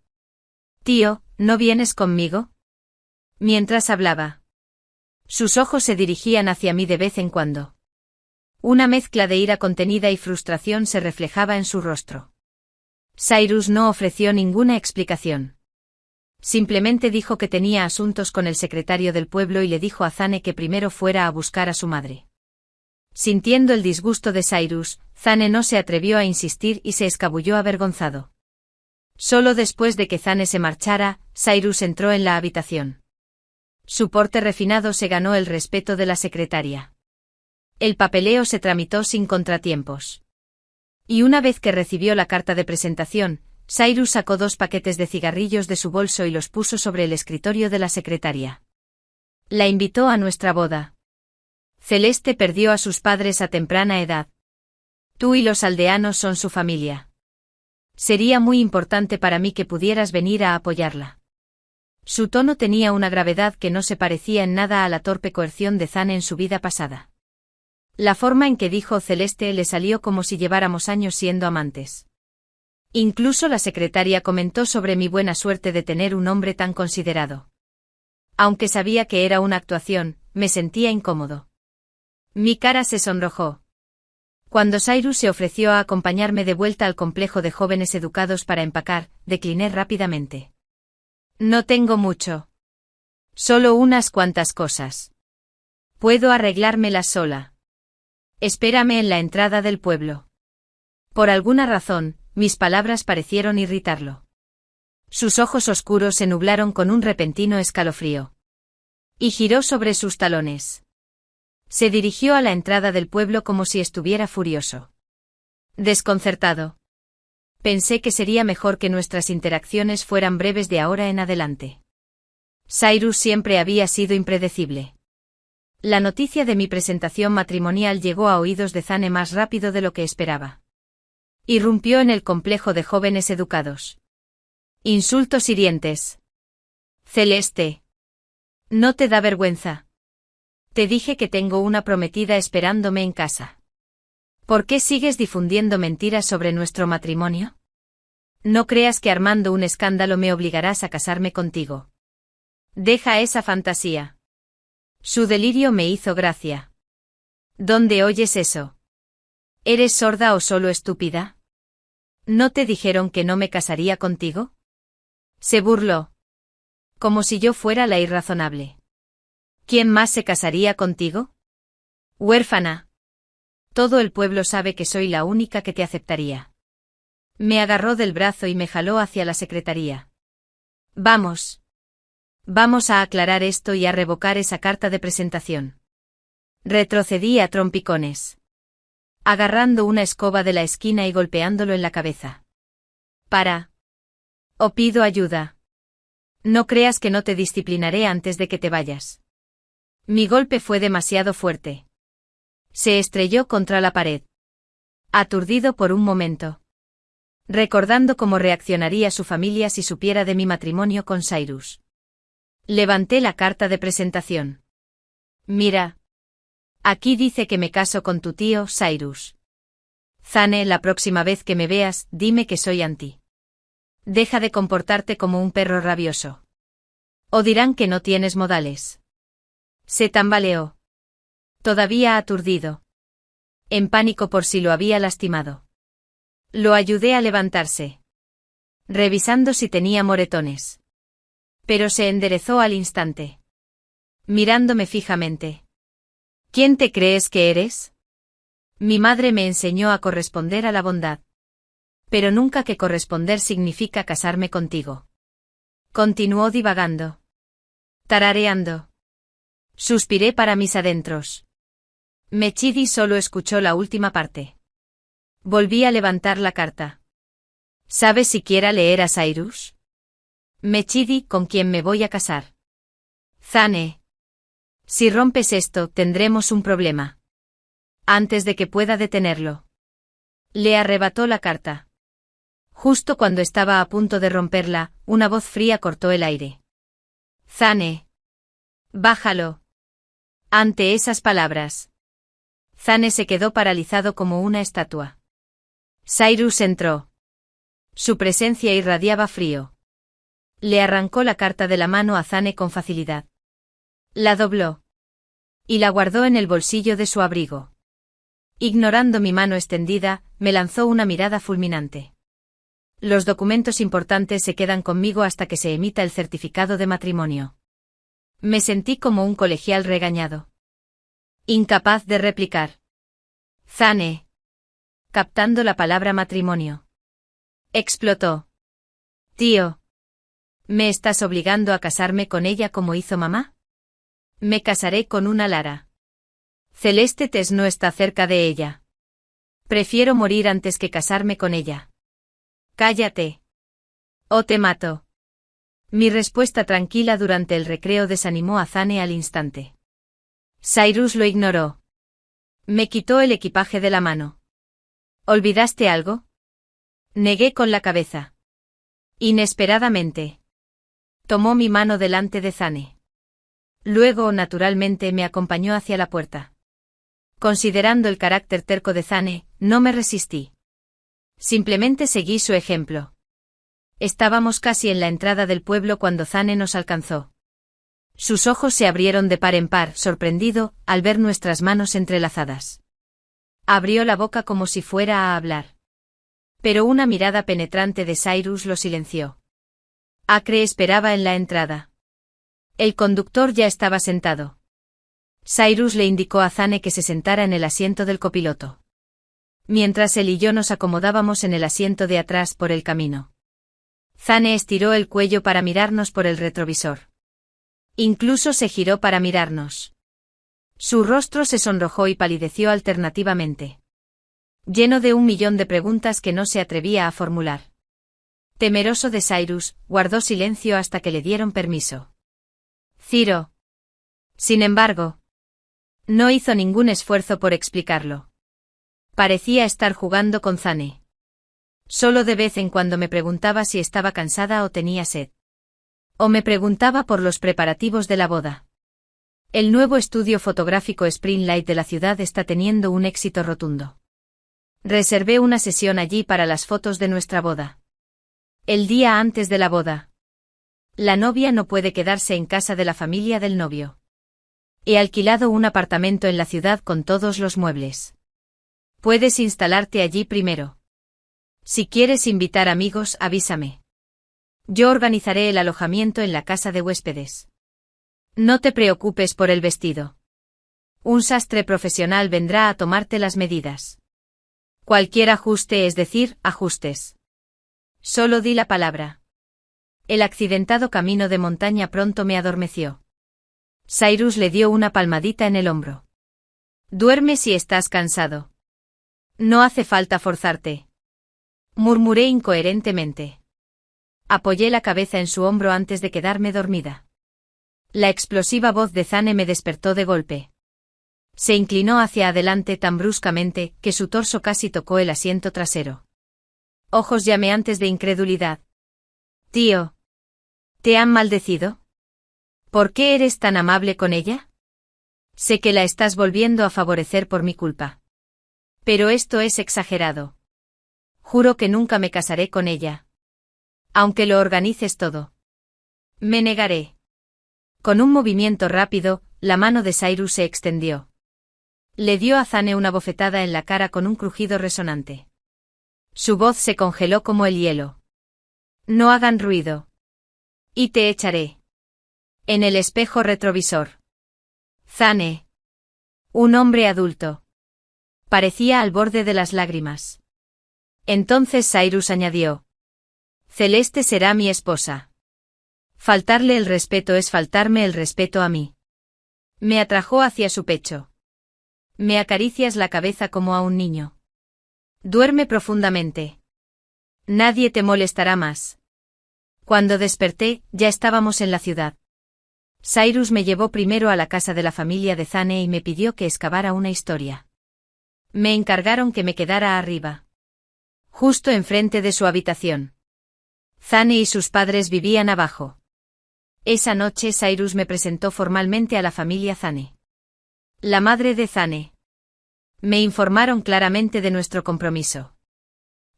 Tío, ¿no vienes conmigo? Mientras hablaba. Sus ojos se dirigían hacia mí de vez en cuando. Una mezcla de ira contenida y frustración se reflejaba en su rostro. Cyrus no ofreció ninguna explicación. Simplemente dijo que tenía asuntos con el secretario del pueblo y le dijo a Zane que primero fuera a buscar a su madre. Sintiendo el disgusto de Cyrus, Zane no se atrevió a insistir y se escabulló avergonzado. Solo después de que Zane se marchara, Cyrus entró en la habitación. Su porte refinado se ganó el respeto de la secretaria. El papeleo se tramitó sin contratiempos. Y una vez que recibió la carta de presentación, Cyrus sacó 2 paquetes de cigarrillos de su bolso y los puso sobre el escritorio de la secretaria. La invitó a nuestra boda. Celeste perdió a sus padres a temprana edad. Tú y los aldeanos son su familia. Sería muy importante para mí que pudieras venir a apoyarla. Su tono tenía una gravedad que no se parecía en nada a la torpe coerción de Zane en su vida pasada. La forma en que dijo Celeste le salió como si lleváramos años siendo amantes. Incluso la secretaria comentó sobre mi buena suerte de tener un hombre tan considerado. Aunque sabía que era una actuación, me sentía incómodo. Mi cara se sonrojó. Cuando Cyrus se ofreció a acompañarme de vuelta al complejo de jóvenes educados para empacar, decliné rápidamente. No tengo mucho. Solo unas cuantas cosas. Puedo arreglármelas sola. Espérame en la entrada del pueblo. Por alguna razón, mis palabras parecieron irritarlo. Sus ojos oscuros se nublaron con un repentino escalofrío. Y giró sobre sus talones. Se dirigió a la entrada del pueblo como si estuviera furioso. Desconcertado. Pensé que sería mejor que nuestras interacciones fueran breves de ahora en adelante. Cyrus siempre había sido impredecible. La noticia de mi presentación matrimonial llegó a oídos de Zane más rápido de lo que esperaba. Irrumpió en el complejo de jóvenes educados. Insultos hirientes. Celeste. ¿No te da vergüenza? Te dije que tengo una prometida esperándome en casa. ¿Por qué sigues difundiendo mentiras sobre nuestro matrimonio? No creas que armando un escándalo me obligarás a casarme contigo. Deja esa fantasía. Su delirio me hizo gracia. ¿Dónde oyes eso? ¿Eres sorda o solo estúpida? ¿No te dijeron que no me casaría contigo? Se burló. Como si yo fuera la irrazonable. ¿Quién más se casaría contigo? Huérfana. Todo el pueblo sabe que soy la única que te aceptaría. Me agarró del brazo y me jaló hacia la secretaría. Vamos. Vamos a aclarar esto y a revocar esa carta de presentación. Retrocedí a trompicones. Agarrando una escoba de la esquina y golpeándolo en la cabeza. Para. O pido ayuda. No creas que no te disciplinaré antes de que te vayas. Mi golpe fue demasiado fuerte. Se estrelló contra la pared. Aturdido por un momento. Recordando cómo reaccionaría su familia si supiera de mi matrimonio con Cyrus. Levanté la carta de presentación. Mira. Aquí dice que me caso con tu tío, Cyrus. Zane, la próxima vez que me veas, dime que soy anti. Deja de comportarte como un perro rabioso. O dirán que no tienes modales. Se tambaleó. Todavía aturdido. En pánico por si lo había lastimado. Lo ayudé a levantarse. Revisando si tenía moretones. Pero se enderezó al instante. Mirándome fijamente. ¿Quién te crees que eres? Mi madre me enseñó a corresponder a la bondad. Pero nunca que corresponder significa casarme contigo. Continuó divagando. Tarareando. Suspiré para mis adentros. Mechidi solo escuchó la última parte. Volví a levantar la carta. ¿Sabes siquiera leer a Cyrus? Mechidi, con quien me voy a casar. Zane. Si rompes esto, tendremos un problema. Antes de que pueda detenerlo. Le arrebató la carta. Justo cuando estaba a punto de romperla, una voz fría cortó el aire. Zane. Bájalo. Ante esas palabras. Zane se quedó paralizado como una estatua. Cyrus entró. Su presencia irradiaba frío. Le arrancó la carta de la mano a Zane con facilidad. La dobló. Y la guardó en el bolsillo de su abrigo. Ignorando mi mano extendida, me lanzó una mirada fulminante. Los documentos importantes se quedan conmigo hasta que se emita el certificado de matrimonio. Me sentí como un colegial regañado. Incapaz de replicar. Zane. Captando la palabra matrimonio. Explotó. Tío. ¿Me estás obligando a casarme con ella como hizo mamá? Me casaré con una Lara. Celeste Tess no está cerca de ella. Prefiero morir antes que casarme con ella. Cállate. O te mato. Mi respuesta tranquila durante el recreo desanimó a Zane al instante. Cyrus lo ignoró. Me quitó el equipaje de la mano. ¿Olvidaste algo? Negué con la cabeza. Inesperadamente. Tomó mi mano delante de Zane. Luego, naturalmente, me acompañó hacia la puerta. Considerando el carácter terco de Zane, no me resistí. Simplemente seguí su ejemplo. Estábamos casi en la entrada del pueblo cuando Zane nos alcanzó. Sus ojos se abrieron de par en par, sorprendido, al ver nuestras manos entrelazadas. Abrió la boca como si fuera a hablar. Pero una mirada penetrante de Cyrus lo silenció. Acre esperaba en la entrada. El conductor ya estaba sentado. Cyrus le indicó a Zane que se sentara en el asiento del copiloto. Mientras él y yo nos acomodábamos en el asiento de atrás por el camino. Zane estiró el cuello para mirarnos por el retrovisor. Incluso se giró para mirarnos. Su rostro se sonrojó y palideció alternativamente. Lleno de 1.000.000 de preguntas que no se atrevía a formular. Temeroso de Cyrus, guardó silencio hasta que le dieron permiso. Ciro. Sin embargo, no hizo ningún esfuerzo por explicarlo. Parecía estar jugando con Zane. Solo de vez en cuando me preguntaba si estaba cansada o tenía sed. O me preguntaba por los preparativos de la boda. El nuevo estudio fotográfico Springlight de la ciudad está teniendo un éxito rotundo. Reservé una sesión allí para las fotos de nuestra boda. El día antes de la boda. La novia no puede quedarse en casa de la familia del novio. He alquilado un apartamento en la ciudad con todos los muebles. Puedes instalarte allí primero. Si quieres invitar amigos, avísame. Yo organizaré el alojamiento en la casa de huéspedes. No te preocupes por el vestido. Un sastre profesional vendrá a tomarte las medidas. Cualquier ajuste, es decir, ajustes. Solo di la palabra. El accidentado camino de montaña pronto me adormeció. Cyrus le dio una palmadita en el hombro. Duerme si estás cansado. No hace falta forzarte. Murmuré incoherentemente. Apoyé la cabeza en su hombro antes de quedarme dormida. La explosiva voz de Zane me despertó de golpe. Se inclinó hacia adelante tan bruscamente que su torso casi tocó el asiento trasero. Ojos llameantes de incredulidad. Tío. ¿Te han maldecido? ¿Por qué eres tan amable con ella? Sé que la estás volviendo a favorecer por mi culpa. Pero esto es exagerado. Juro que nunca me casaré con ella. Aunque lo organices todo. Me negaré. Con un movimiento rápido, la mano de Cyrus se extendió. Le dio a Zane una bofetada en la cara con un crujido resonante. Su voz se congeló como el hielo. No hagan ruido. Y te echaré. En el espejo retrovisor. Zane. Un hombre adulto. Parecía al borde de las lágrimas. Entonces Cyrus añadió. Celeste será mi esposa. Faltarle el respeto es faltarme el respeto a mí. Me atrajo hacia su pecho. Me acaricias la cabeza como a un niño. Duerme profundamente. Nadie te molestará más. Cuando desperté, ya estábamos en la ciudad. Cyrus me llevó primero a la casa de la familia de Zane y me pidió que excavara una historia. Me encargaron que me quedara arriba. Justo enfrente de su habitación. Zane y sus padres vivían abajo. Esa noche Cyrus me presentó formalmente a la familia Zane. La madre de Zane. Me informaron claramente de nuestro compromiso.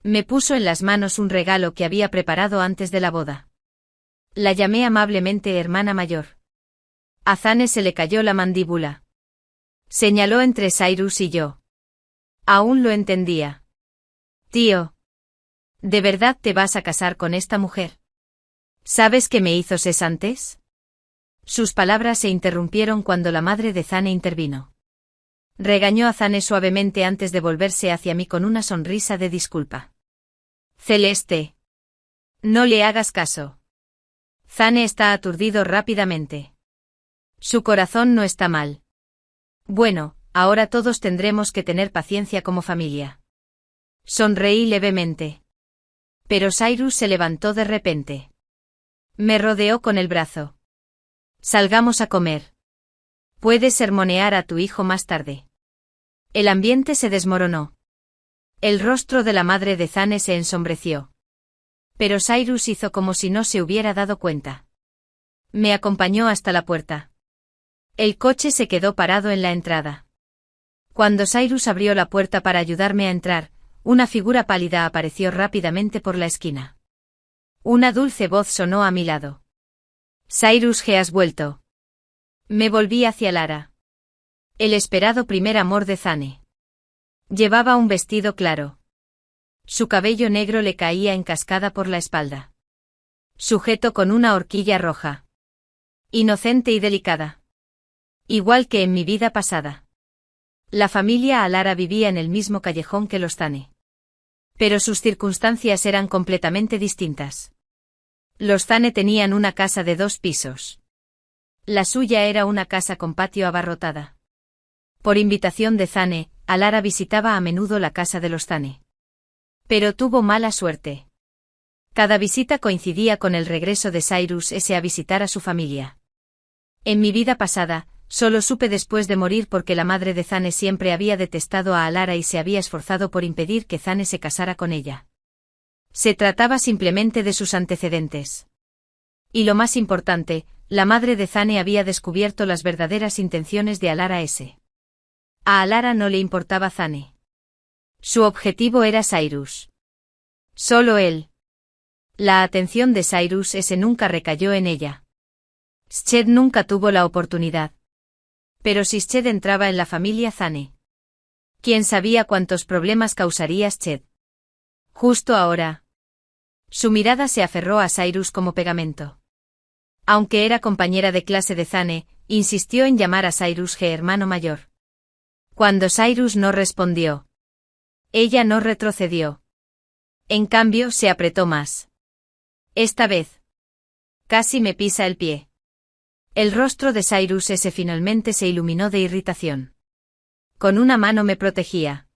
Me puso en las manos un regalo que había preparado antes de la boda. La llamé amablemente hermana mayor. A Zane se le cayó la mandíbula. Señaló entre Cyrus y yo. Aún lo entendía. Tío. ¿De verdad te vas a casar con esta mujer? ¿Sabes qué me hizo cesantes? Sus palabras se interrumpieron cuando la madre de Zane intervino. Regañó a Zane suavemente antes de volverse hacia mí con una sonrisa de disculpa. Celeste. No le hagas caso. Zane está aturdido rápidamente. Su corazón no está mal. Bueno, ahora todos tendremos que tener paciencia como familia. Sonreí levemente. Pero Cyrus se levantó de repente. Me rodeó con el brazo. Salgamos a comer. Puedes sermonear a tu hijo más tarde. El ambiente se desmoronó. El rostro de la madre de Zane se ensombreció. Pero Cyrus hizo como si no se hubiera dado cuenta. Me acompañó hasta la puerta. El coche se quedó parado en la entrada. Cuando Cyrus abrió la puerta para ayudarme a entrar, una figura pálida apareció rápidamente por la esquina. Una dulce voz sonó a mi lado. Cyrus, ¿qué has vuelto? Me volví hacia Lara. El esperado primer amor de Zane. Llevaba un vestido claro. Su cabello negro le caía en cascada por la espalda. Sujeto con una horquilla roja. Inocente y delicada. Igual que en mi vida pasada. La familia Alara vivía en el mismo callejón que los Zane. Pero sus circunstancias eran completamente distintas. Los Zane tenían una casa de 2 pisos. La suya era una casa con patio abarrotada. Por invitación de Zane, Alara visitaba a menudo la casa de los Zane. Pero tuvo mala suerte. Cada visita coincidía con el regreso de Cyrus a visitar a su familia. En mi vida pasada, solo supe después de morir porque la madre de Zane siempre había detestado a Alara y se había esforzado por impedir que Zane se casara con ella. Se trataba simplemente de sus antecedentes. Y lo más importante, la madre de Zane había descubierto las verdaderas intenciones de Alara S. A Alara no le importaba Zane. Su objetivo era Cyrus. Solo él. La atención de Cyrus nunca recayó en ella. Sched nunca tuvo la oportunidad. Pero si Sched entraba en la familia Zane. ¿Quién sabía cuántos problemas causaría Sched? Justo ahora. Su mirada se aferró a Cyrus como pegamento. Aunque era compañera de clase de Zane, insistió en llamar a Cyrus hermano mayor. Cuando Cyrus no respondió, ella no retrocedió. En cambio, se apretó más. Esta vez. Casi me pisa el pie. El rostro de Cyrus finalmente se iluminó de irritación. Con una mano me protegía.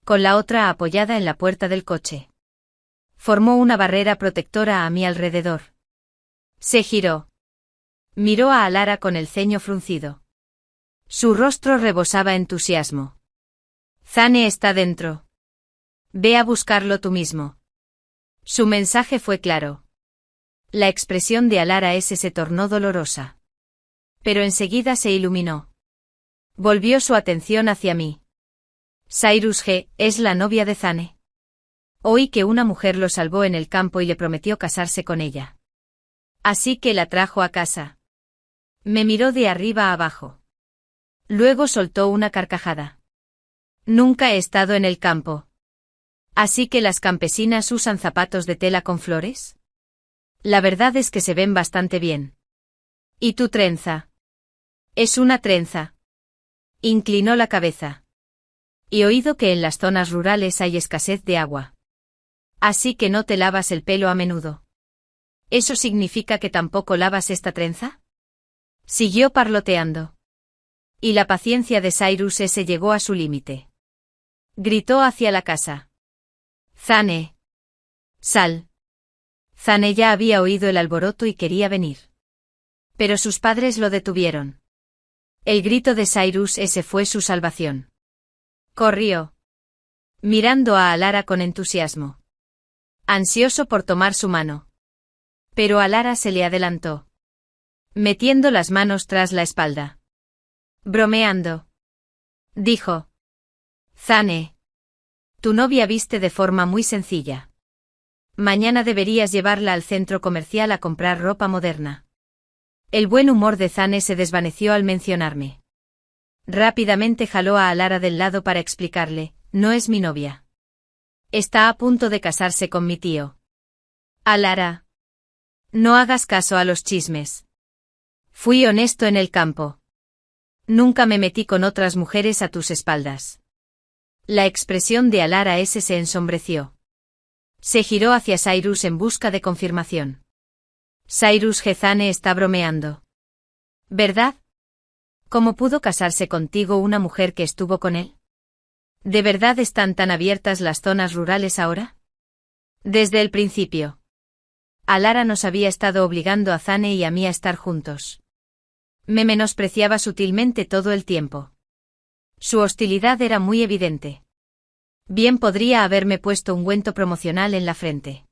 Con la otra apoyada en la puerta del coche. Formó una barrera protectora a mi alrededor. Se giró. Miró a Alara con el ceño fruncido. Su rostro rebosaba entusiasmo. Zane está dentro. Ve a buscarlo tú mismo. Su mensaje fue claro. La expresión de Alara se tornó dolorosa. Pero enseguida se iluminó. Volvió su atención hacia mí. Cyrus G. es la novia de Zane. Oí que una mujer lo salvó en el campo y le prometió casarse con ella. Así que la trajo a casa. Me miró de arriba a abajo. Luego soltó una carcajada. Nunca he estado en el campo. ¿Así que las campesinas usan zapatos de tela con flores? La verdad es que se ven bastante bien. ¿Y tu trenza? Es una trenza. Inclinó la cabeza. He oído que en las zonas rurales hay escasez de agua. Así que no te lavas el pelo a menudo. ¿Eso significa que tampoco lavas esta trenza? Siguió parloteando. Y la paciencia de Cyrus llegó a su límite. Gritó hacia la casa. Zane. Sal. Zane ya había oído el alboroto y quería venir. Pero sus padres lo detuvieron. El grito de Cyrus fue su salvación. Corrió. Mirando a Alara con entusiasmo. Ansioso por tomar su mano. Pero Alara se le adelantó. Metiendo las manos tras la espalda. Bromeando. Dijo. Zane. Tu novia viste de forma muy sencilla. Mañana deberías llevarla al centro comercial a comprar ropa moderna. El buen humor de Zane se desvaneció al mencionarme. Rápidamente jaló a Alara del lado para explicarle, no es mi novia. Está a punto de casarse con mi tío. Alara. No hagas caso a los chismes. Fui honesto en el campo. Nunca me metí con otras mujeres a tus espaldas. La expresión de Alara S. se ensombreció. Se giró hacia Cyrus en busca de confirmación. Cyrus G. Zane está bromeando. ¿Verdad? ¿Cómo pudo casarse contigo una mujer que estuvo con él? ¿De verdad están tan abiertas las zonas rurales ahora? Desde el principio. Alara nos había estado obligando a Zane y a mí a estar juntos. Me menospreciaba sutilmente todo el tiempo. Su hostilidad era muy evidente. Bien podría haberme puesto ungüento promocional en la frente.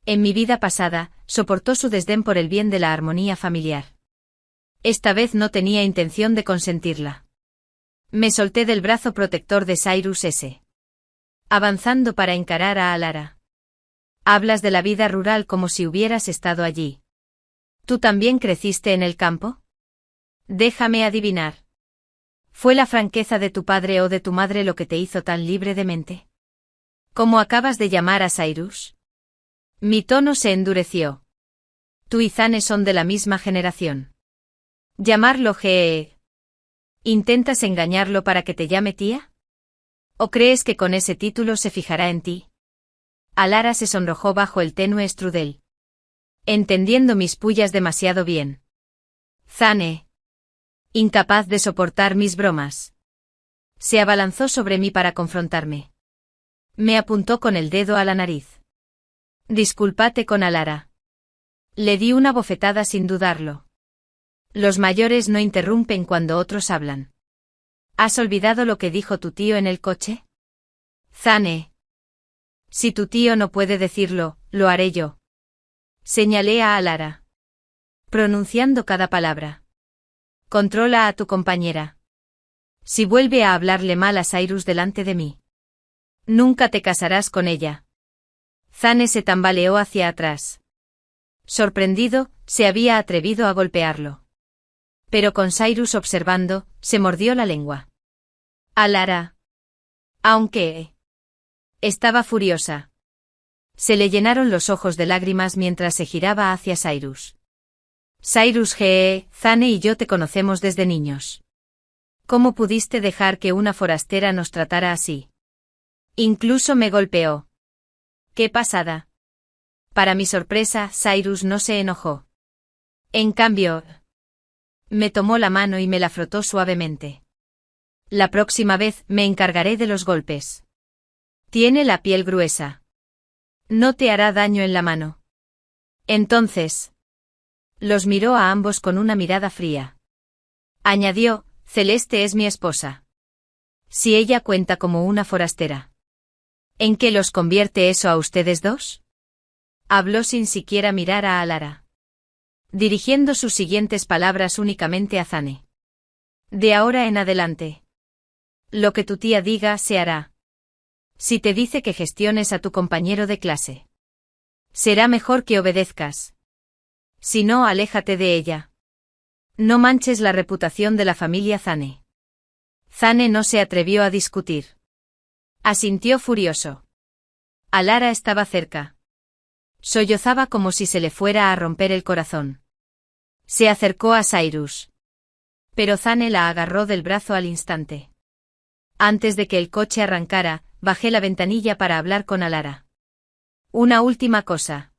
En mi vida pasada, soportó su desdén por el bien de la armonía familiar. Esta vez no tenía intención de consentirla. Me solté del brazo protector de Cyrus S. Avanzando para encarar a Alara. Hablas de la vida rural como si hubieras estado allí. ¿Tú también creciste en el campo? Déjame adivinar. ¿Fue la franqueza de tu padre o de tu madre lo que te hizo tan libre de mente? ¿Cómo acabas de llamar a Cyrus? Mi tono se endureció. Tú y Zane son de la misma generación. ¿Llamarlo G.? ¿Intentas engañarlo para que te llame tía? ¿O crees que con ese título se fijará en ti? Alara se sonrojó bajo el tenue estrudel. Entendiendo mis pullas demasiado bien. Zane. Incapaz de soportar mis bromas. Se abalanzó sobre mí para confrontarme. Me apuntó con el dedo a la nariz. Discúlpate con Alara. Le di una bofetada sin dudarlo. Los mayores no interrumpen cuando otros hablan. ¿Has olvidado lo que dijo tu tío en el coche? Zane. Si tu tío no puede decirlo, lo haré yo. Señalé a Alara. Pronunciando cada palabra. Controla a tu compañera. Si vuelve a hablarle mal a Cyrus delante de mí. Nunca te casarás con ella. Zane se tambaleó hacia atrás. Sorprendido, se había atrevido a golpearlo. Pero con Cyrus observando, se mordió la lengua. Alara. Aunque... Estaba furiosa. Se le llenaron los ojos de lágrimas mientras se giraba hacia Cyrus. Cyrus G. Zane y yo te conocemos desde niños. ¿Cómo pudiste dejar que una forastera nos tratara así? Incluso me golpeó. ¡Qué pasada! Para mi sorpresa, Cyrus no se enojó. En cambio, me tomó la mano y me la frotó suavemente. La próxima vez me encargaré de los golpes. Tiene la piel gruesa. No te hará daño en la mano. Entonces... Los miró a ambos con una mirada fría. Añadió, Celeste es mi esposa. Si ella cuenta como una forastera. ¿En qué los convierte eso a ustedes dos? Habló sin siquiera mirar a Alara. Dirigiendo sus siguientes palabras únicamente a Zane. De ahora en adelante. Lo que tu tía diga se hará. Si te dice que gestiones a tu compañero de clase. Será mejor que obedezcas. Si no, aléjate de ella. No manches la reputación de la familia Zane. Zane no se atrevió a discutir. Asintió furioso. Alara estaba cerca. Sollozaba como si se le fuera a romper el corazón. Se acercó a Cyrus. Pero Zane la agarró del brazo al instante. Antes de que el coche arrancara, bajé la ventanilla para hablar con Alara. Una última cosa.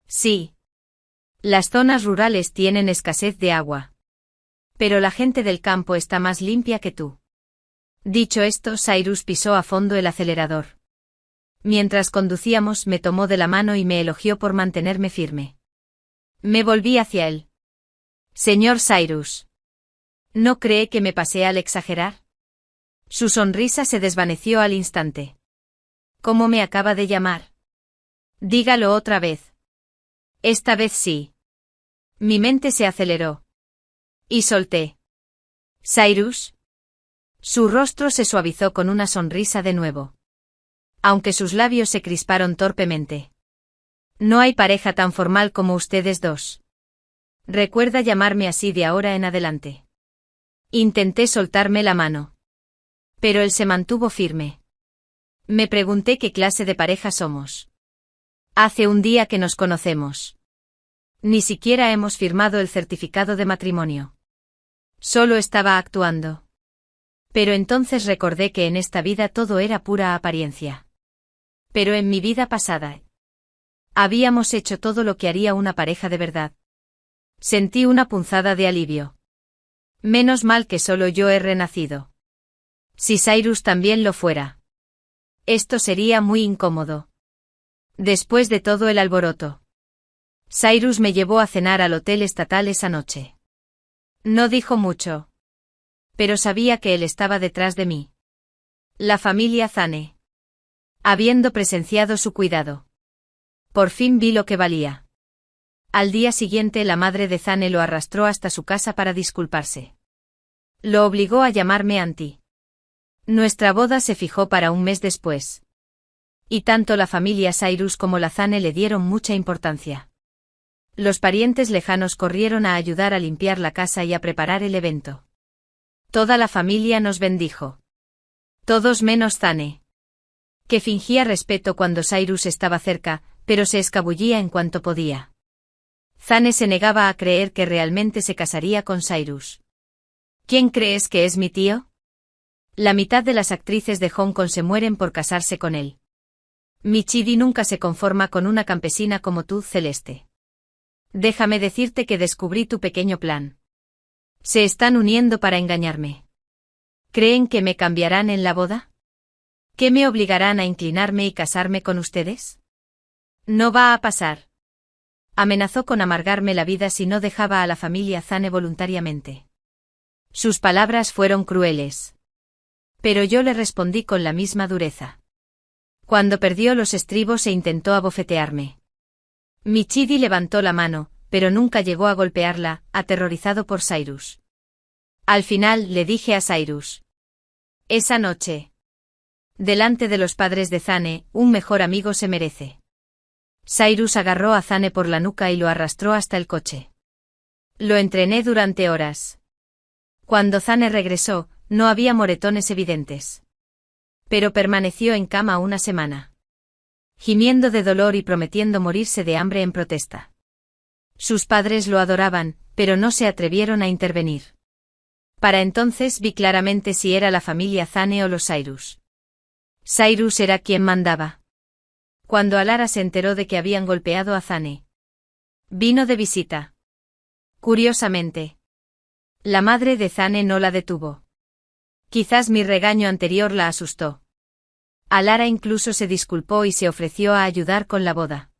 Sí. Las zonas rurales tienen escasez de agua. Pero la gente del campo está más limpia que tú. Dicho esto, Cyrus pisó a fondo el acelerador. Mientras conducíamos, me tomó de la mano y me elogió por mantenerme firme. Me volví hacia él. Señor Cyrus. ¿No cree que me pasé al exagerar? Su sonrisa se desvaneció al instante. ¿Cómo me acaba de llamar? Dígalo otra vez. Esta vez sí. Mi mente se aceleró. Y solté. Cyrus. Su rostro se suavizó con una sonrisa de nuevo. Aunque sus labios se crisparon torpemente. No hay pareja tan formal como ustedes dos. Recuerda llamarme así de ahora en adelante. Intenté soltarme la mano. Pero él se mantuvo firme. Me pregunté qué clase de pareja somos. Hace un día que nos conocemos. Ni siquiera hemos firmado el certificado de matrimonio. Solo estaba actuando. Pero entonces recordé que en esta vida todo era pura apariencia. Pero en mi vida pasada, habíamos hecho todo lo que haría una pareja de verdad. Sentí una punzada de alivio. Menos mal que solo yo he renacido. Si Cyrus también lo fuera. Esto sería muy incómodo. Después de todo el alboroto, Cyrus me llevó a cenar al hotel estatal esa noche. No dijo mucho. Pero sabía que él estaba detrás de mí. La familia Zane. Habiendo presenciado su cuidado. Por fin vi lo que valía. Al día siguiente la madre de Zane lo arrastró hasta su casa para disculparse. Lo obligó a llamarme Auntie. Nuestra boda se fijó para un mes después. Y tanto la familia Cyrus como la Zane le dieron mucha importancia. Los parientes lejanos corrieron a ayudar a limpiar la casa y a preparar el evento. Toda la familia nos bendijo. Todos menos Zane, que fingía respeto cuando Cyrus estaba cerca, pero se escabullía en cuanto podía. Zane se negaba a creer que realmente se casaría con Cyrus. ¿Quién crees que es mi tío? La mitad de las actrices de Hong Kong se mueren por casarse con él. Michidi nunca se conforma con una campesina como tú, Celeste. Déjame decirte que descubrí tu pequeño plan. Se están uniendo para engañarme. ¿Creen que me cambiarán en la boda? ¿Qué me obligarán a inclinarme y casarme con ustedes? No va a pasar. Amenazó con amargarme la vida si no dejaba a la familia Zane voluntariamente. Sus palabras fueron crueles. Pero yo le respondí con la misma dureza. Cuando perdió los estribos e intentó abofetearme. Michidi levantó la mano, pero nunca llegó a golpearla, aterrorizado por Cyrus. Al final le dije a Cyrus. Esa noche. Delante de los padres de Zane, un mejor amigo se merece. Cyrus agarró a Zane por la nuca y lo arrastró hasta el coche. Lo entrené durante horas. Cuando Zane regresó, no había moretones evidentes. Pero permaneció en cama una semana. Gimiendo de dolor y prometiendo morirse de hambre en protesta. Sus padres lo adoraban, pero no se atrevieron a intervenir. Para entonces vi claramente si era la familia Zane o los Cyrus. Cyrus era quien mandaba. Cuando Alara se enteró de que habían golpeado a Zane, vino de visita. Curiosamente, la madre de Zane no la detuvo. Quizás mi regaño anterior la asustó. Alara incluso se disculpó y se ofreció a ayudar con la boda.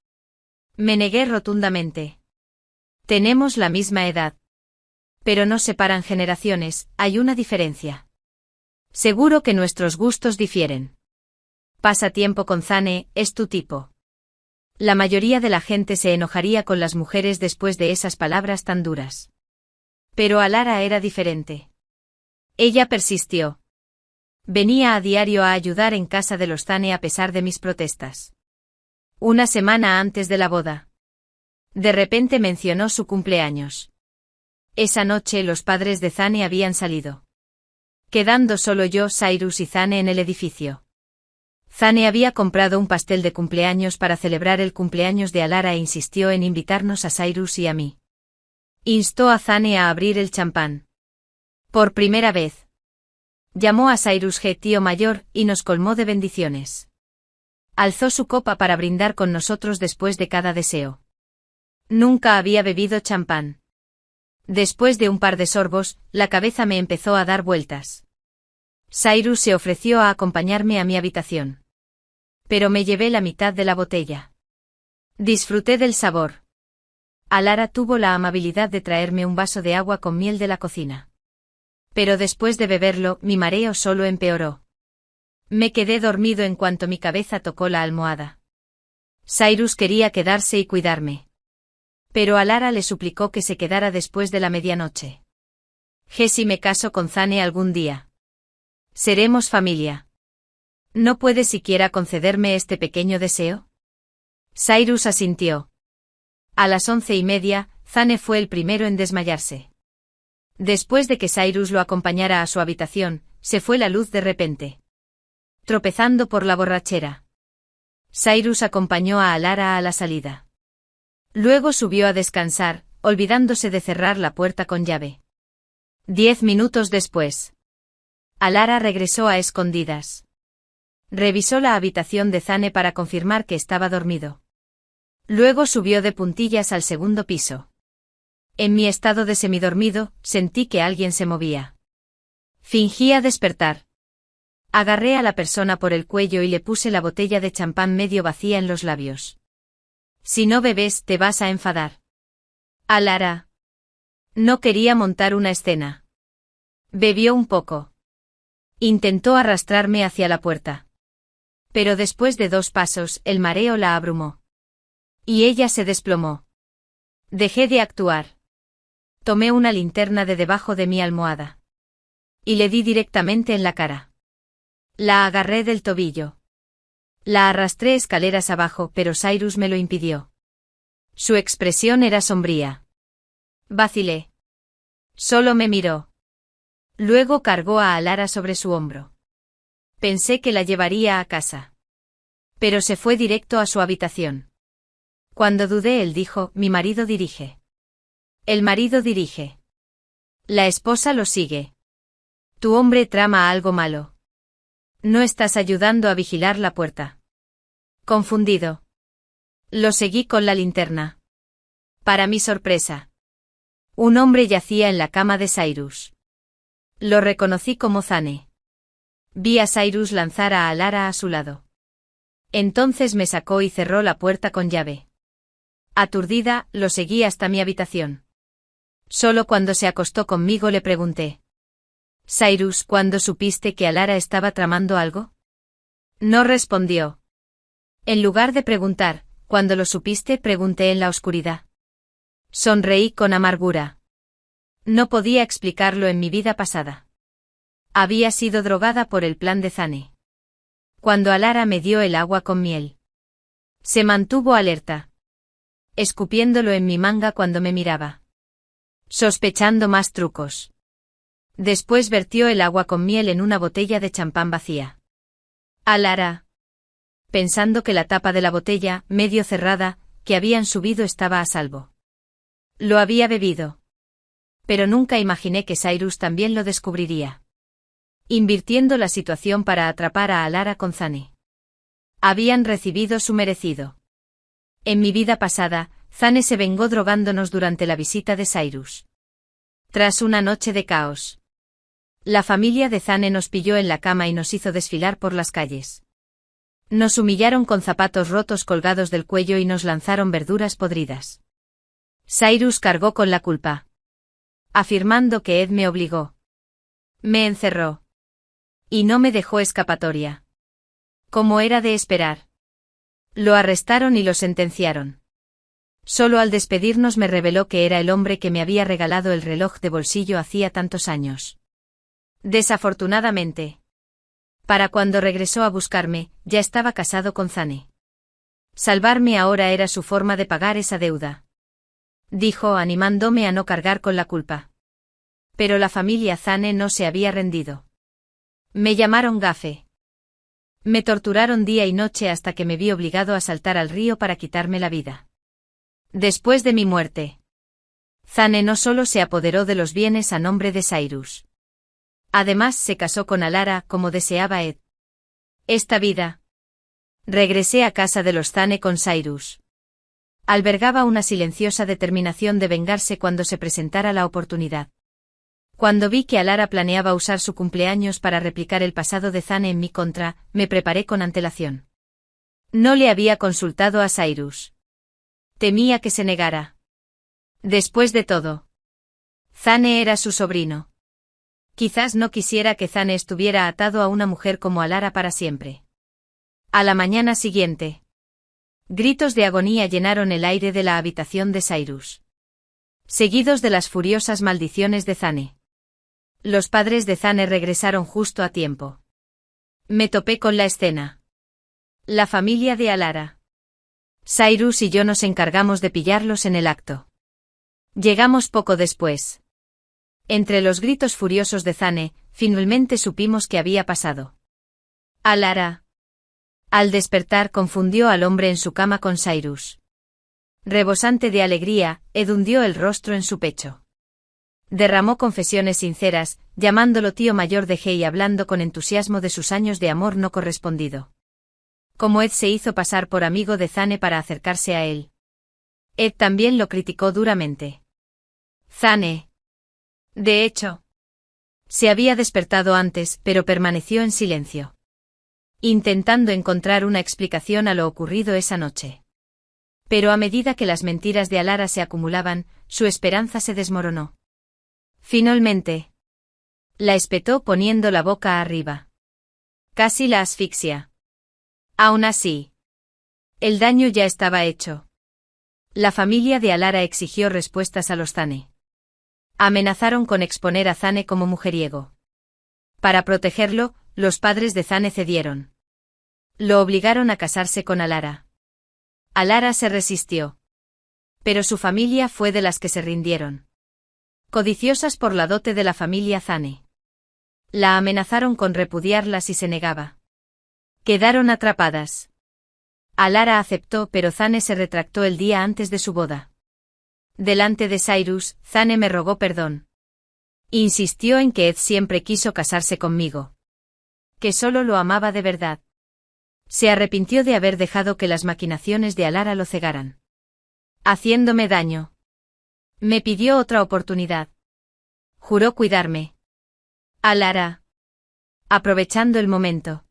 Me negué rotundamente. Tenemos la misma edad. Pero nos separan generaciones, hay una diferencia. Seguro que nuestros gustos difieren. Pasa tiempo con Zane, es tu tipo. La mayoría de la gente se enojaría con las mujeres después de esas palabras tan duras. Pero Alara era diferente. Ella persistió. Venía a diario a ayudar en casa de los Zane a pesar de mis protestas. Una semana antes de la boda. De repente mencionó su cumpleaños. Esa noche los padres de Zane habían salido. Quedando solo yo, Cyrus y Zane en el edificio. Zane había comprado un pastel de cumpleaños para celebrar el cumpleaños de Alara e insistió en invitarnos a Cyrus y a mí. Instó a Zane a abrir el champán. Por primera vez. Llamó a Cyrus G. tío mayor, y nos colmó de bendiciones. Alzó su copa para brindar con nosotros después de cada deseo. Nunca había bebido champán. Después de un par de sorbos, la cabeza me empezó a dar vueltas. Cyrus se ofreció a acompañarme a mi habitación. Pero me llevé la mitad de la botella. Disfruté del sabor. Alara tuvo la amabilidad de traerme un vaso de agua con miel de la cocina. Pero después de beberlo, mi mareo solo empeoró. Me quedé dormido en cuanto mi cabeza tocó la almohada. Cyrus quería quedarse y cuidarme. Pero Alara le suplicó que se quedara después de la medianoche. Si me caso con Zane algún día. Seremos familia. ¿No puede siquiera concederme este pequeño deseo? Cyrus asintió. A las 11:30, Zane fue el primero en desmayarse. Después de que Cyrus lo acompañara a su habitación, se fue la luz de repente. Tropezando por la borrachera. Cyrus acompañó a Alara a la salida. Luego subió a descansar, olvidándose de cerrar la puerta con llave. 10 minutos después. Alara regresó a escondidas. Revisó la habitación de Zane para confirmar que estaba dormido. Luego subió de puntillas al segundo piso. En mi estado de semidormido, sentí que alguien se movía. Fingía despertar. Agarré a la persona por el cuello y le puse la botella de champán medio vacía en los labios. Si no bebes, te vas a enfadar. Alara. No quería montar una escena. Bebió un poco. Intentó arrastrarme hacia la puerta. Pero después de 2 pasos, el mareo la abrumó. Y ella se desplomó. Dejé de actuar. Tomé una linterna de debajo de mi almohada. Y le di directamente en la cara. La agarré del tobillo. La arrastré escaleras abajo, pero Cyrus me lo impidió. Su expresión era sombría. Vacilé. Solo me miró. Luego cargó a Alara sobre su hombro. Pensé que la llevaría a casa. Pero se fue directo a su habitación. Cuando dudé, él dijo: mi marido dirige. El marido dirige. La esposa lo sigue. Tu hombre trama algo malo. No estás ayudando a vigilar la puerta. Confundido. Lo seguí con la linterna. Para mi sorpresa. Un hombre yacía en la cama de Cyrus. Lo reconocí como Zane. Vi a Cyrus lanzar a Alara a su lado. Entonces me sacó y cerró la puerta con llave. Aturdida, lo seguí hasta mi habitación. Solo cuando se acostó conmigo le pregunté: Cyrus, ¿cuándo supiste que Alara estaba tramando algo? No respondió. En lugar de preguntar, ¿cuándo lo supiste?, pregunté en la oscuridad. Sonreí con amargura. No podía explicarlo en mi vida pasada. Había sido drogada por el plan de Zane. Cuando Alara me dio el agua con miel. Se mantuvo alerta. Escupiéndolo en mi manga cuando me miraba. Sospechando más trucos. Después vertió el agua con miel en una botella de champán vacía. Alara. Pensando que la tapa de la botella, medio cerrada, que habían subido estaba a salvo. Lo había bebido. Pero nunca imaginé que Cyrus también lo descubriría. Invirtiendo la situación para atrapar a Alara con Zane. Habían recibido su merecido. En mi vida pasada, Zane se vengó drogándonos durante la visita de Cyrus. Tras una noche de caos. La familia de Zane nos pilló en la cama y nos hizo desfilar por las calles. Nos humillaron con zapatos rotos colgados del cuello y nos lanzaron verduras podridas. Cyrus cargó con la culpa. Afirmando que Ed me obligó. Me encerró. Y no me dejó escapatoria. Como era de esperar. Lo arrestaron y lo sentenciaron. Solo al despedirnos me reveló que era el hombre que me había regalado el reloj de bolsillo hacía tantos años. Desafortunadamente. Para cuando regresó a buscarme, ya estaba casado con Zane. Salvarme ahora era su forma de pagar esa deuda. Dijo, animándome a no cargar con la culpa. Pero la familia Zane no se había rendido. Me llamaron gafe. Me torturaron día y noche hasta que me vi obligado a saltar al río para quitarme la vida. Después de mi muerte, Zane no solo se apoderó de los bienes a nombre de Cyrus. Además se casó con Alara como deseaba Ed. Esta vida. Regresé a casa de los Zane con Cyrus. Albergaba una silenciosa determinación de vengarse cuando se presentara la oportunidad. Cuando vi que Alara planeaba usar su cumpleaños para replicar el pasado de Zane en mi contra, me preparé con antelación. No le había consultado a Cyrus. Temía que se negara. Después de todo, Zane era su sobrino. Quizás no quisiera que Zane estuviera atado a una mujer como Alara para siempre. A la mañana siguiente, gritos de agonía llenaron el aire de la habitación de Cyrus. Seguidos de las furiosas maldiciones de Zane. Los padres de Zane regresaron justo a tiempo. Me topé con la escena. La familia de Alara. Cyrus y yo nos encargamos de pillarlos en el acto. Llegamos poco después. Entre los gritos furiosos de Zane, finalmente supimos qué había pasado. Alara. Al despertar confundió al hombre en su cama con Cyrus. Rebosante de alegría, Ed hundió el rostro en su pecho. Derramó confesiones sinceras, llamándolo tío mayor de G y hablando con entusiasmo de sus años de amor no correspondido. Como Ed se hizo pasar por amigo de Zane para acercarse a él. Ed también lo criticó duramente. Zane. De hecho, se había despertado antes, pero permaneció en silencio, intentando encontrar una explicación a lo ocurrido esa noche. Pero a medida que las mentiras de Alara se acumulaban, su esperanza se desmoronó. Finalmente, la espetó poniendo la boca arriba. Casi la asfixia. Aún así, el daño ya estaba hecho. La familia de Alara exigió respuestas a los Zane. Amenazaron con exponer a Zane como mujeriego. Para protegerlo, los padres de Zane cedieron. Lo obligaron a casarse con Alara. Alara se resistió. Pero su familia fue de las que se rindieron. Codiciosas por la dote de la familia Zane. La amenazaron con repudiarla si se negaba. Quedaron atrapadas. Alara aceptó, pero Zane se retractó el día antes de su boda. Delante de Cyrus, Zane me rogó perdón. Insistió en que Ed siempre quiso casarse conmigo. Que solo lo amaba de verdad. Se arrepintió de haber dejado que las maquinaciones de Alara lo cegaran. Haciéndome daño. Me pidió otra oportunidad. Juró cuidarme. Alara. Aprovechando el momento.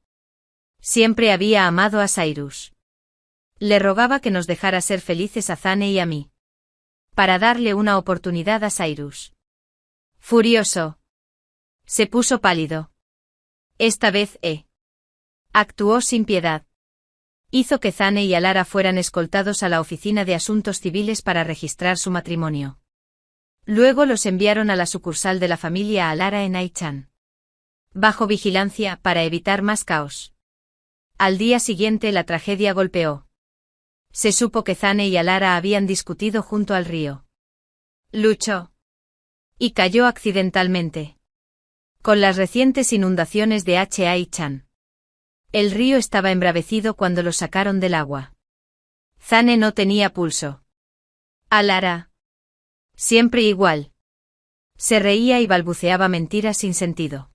Siempre había amado a Cyrus. Le rogaba que nos dejara ser felices a Zane y a mí. Para darle una oportunidad a Cyrus. Furioso. Se puso pálido. Esta vez actuó sin piedad. Hizo que Zane y Alara fueran escoltados a la oficina de asuntos civiles para registrar su matrimonio. Luego los enviaron a la sucursal de la familia Alara en Aichan. Bajo vigilancia para evitar más caos. Al día siguiente la tragedia golpeó. Se supo que Zane y Alara habían discutido junto al río. Luchó. Y cayó accidentalmente. Con las recientes inundaciones de Aichan. El río estaba embravecido cuando lo sacaron del agua. Zane no tenía pulso. Alara. Siempre igual. Se reía y balbuceaba mentiras sin sentido.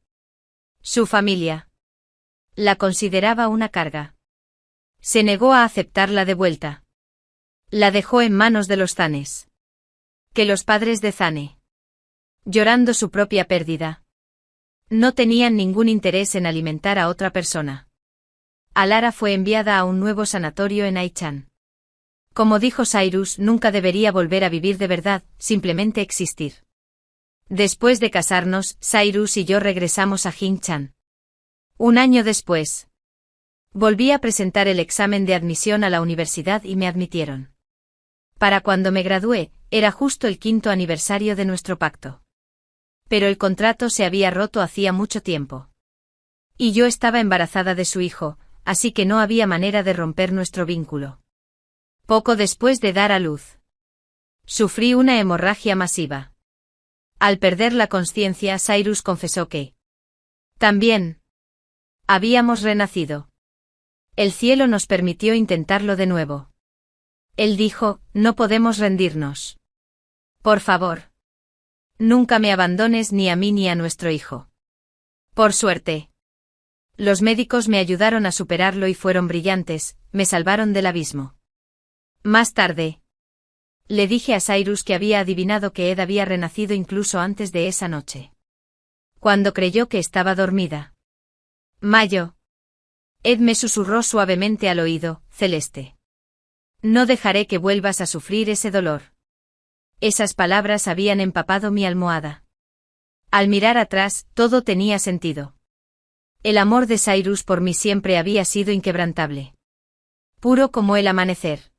Su familia. La consideraba una carga. Se negó a aceptarla de vuelta. La dejó en manos de los Zanes. Que los padres de Zane, llorando su propia pérdida, no tenían ningún interés en alimentar a otra persona. Alara fue enviada a un nuevo sanatorio en Aichan. Como dijo Cyrus, nunca debería volver a vivir de verdad, simplemente existir. Después de casarnos, Cyrus y yo regresamos a Jinchan. Un año después, volví a presentar el examen de admisión a la universidad y me admitieron. Para cuando me gradué, era justo el 5º aniversario de nuestro pacto. Pero el contrato se había roto hacía mucho tiempo. Y yo estaba embarazada de su hijo, así que no había manera de romper nuestro vínculo. Poco después de dar a luz, sufrí una hemorragia masiva. Al perder la consciencia, Cyrus confesó que también habíamos renacido. El cielo nos permitió intentarlo de nuevo. Él dijo, no podemos rendirnos. Por favor. Nunca me abandones ni a mí ni a nuestro hijo. Por suerte. Los médicos me ayudaron a superarlo y fueron brillantes, me salvaron del abismo. Más tarde, le dije a Cyrus que había adivinado que Ed había renacido incluso antes de esa noche. Cuando creyó que estaba dormida. Mayo. Ed me susurró suavemente al oído, Celeste. No dejaré que vuelvas a sufrir ese dolor. Esas palabras habían empapado mi almohada. Al mirar atrás, todo tenía sentido. El amor de Cyrus por mí siempre había sido inquebrantable. Puro como el amanecer.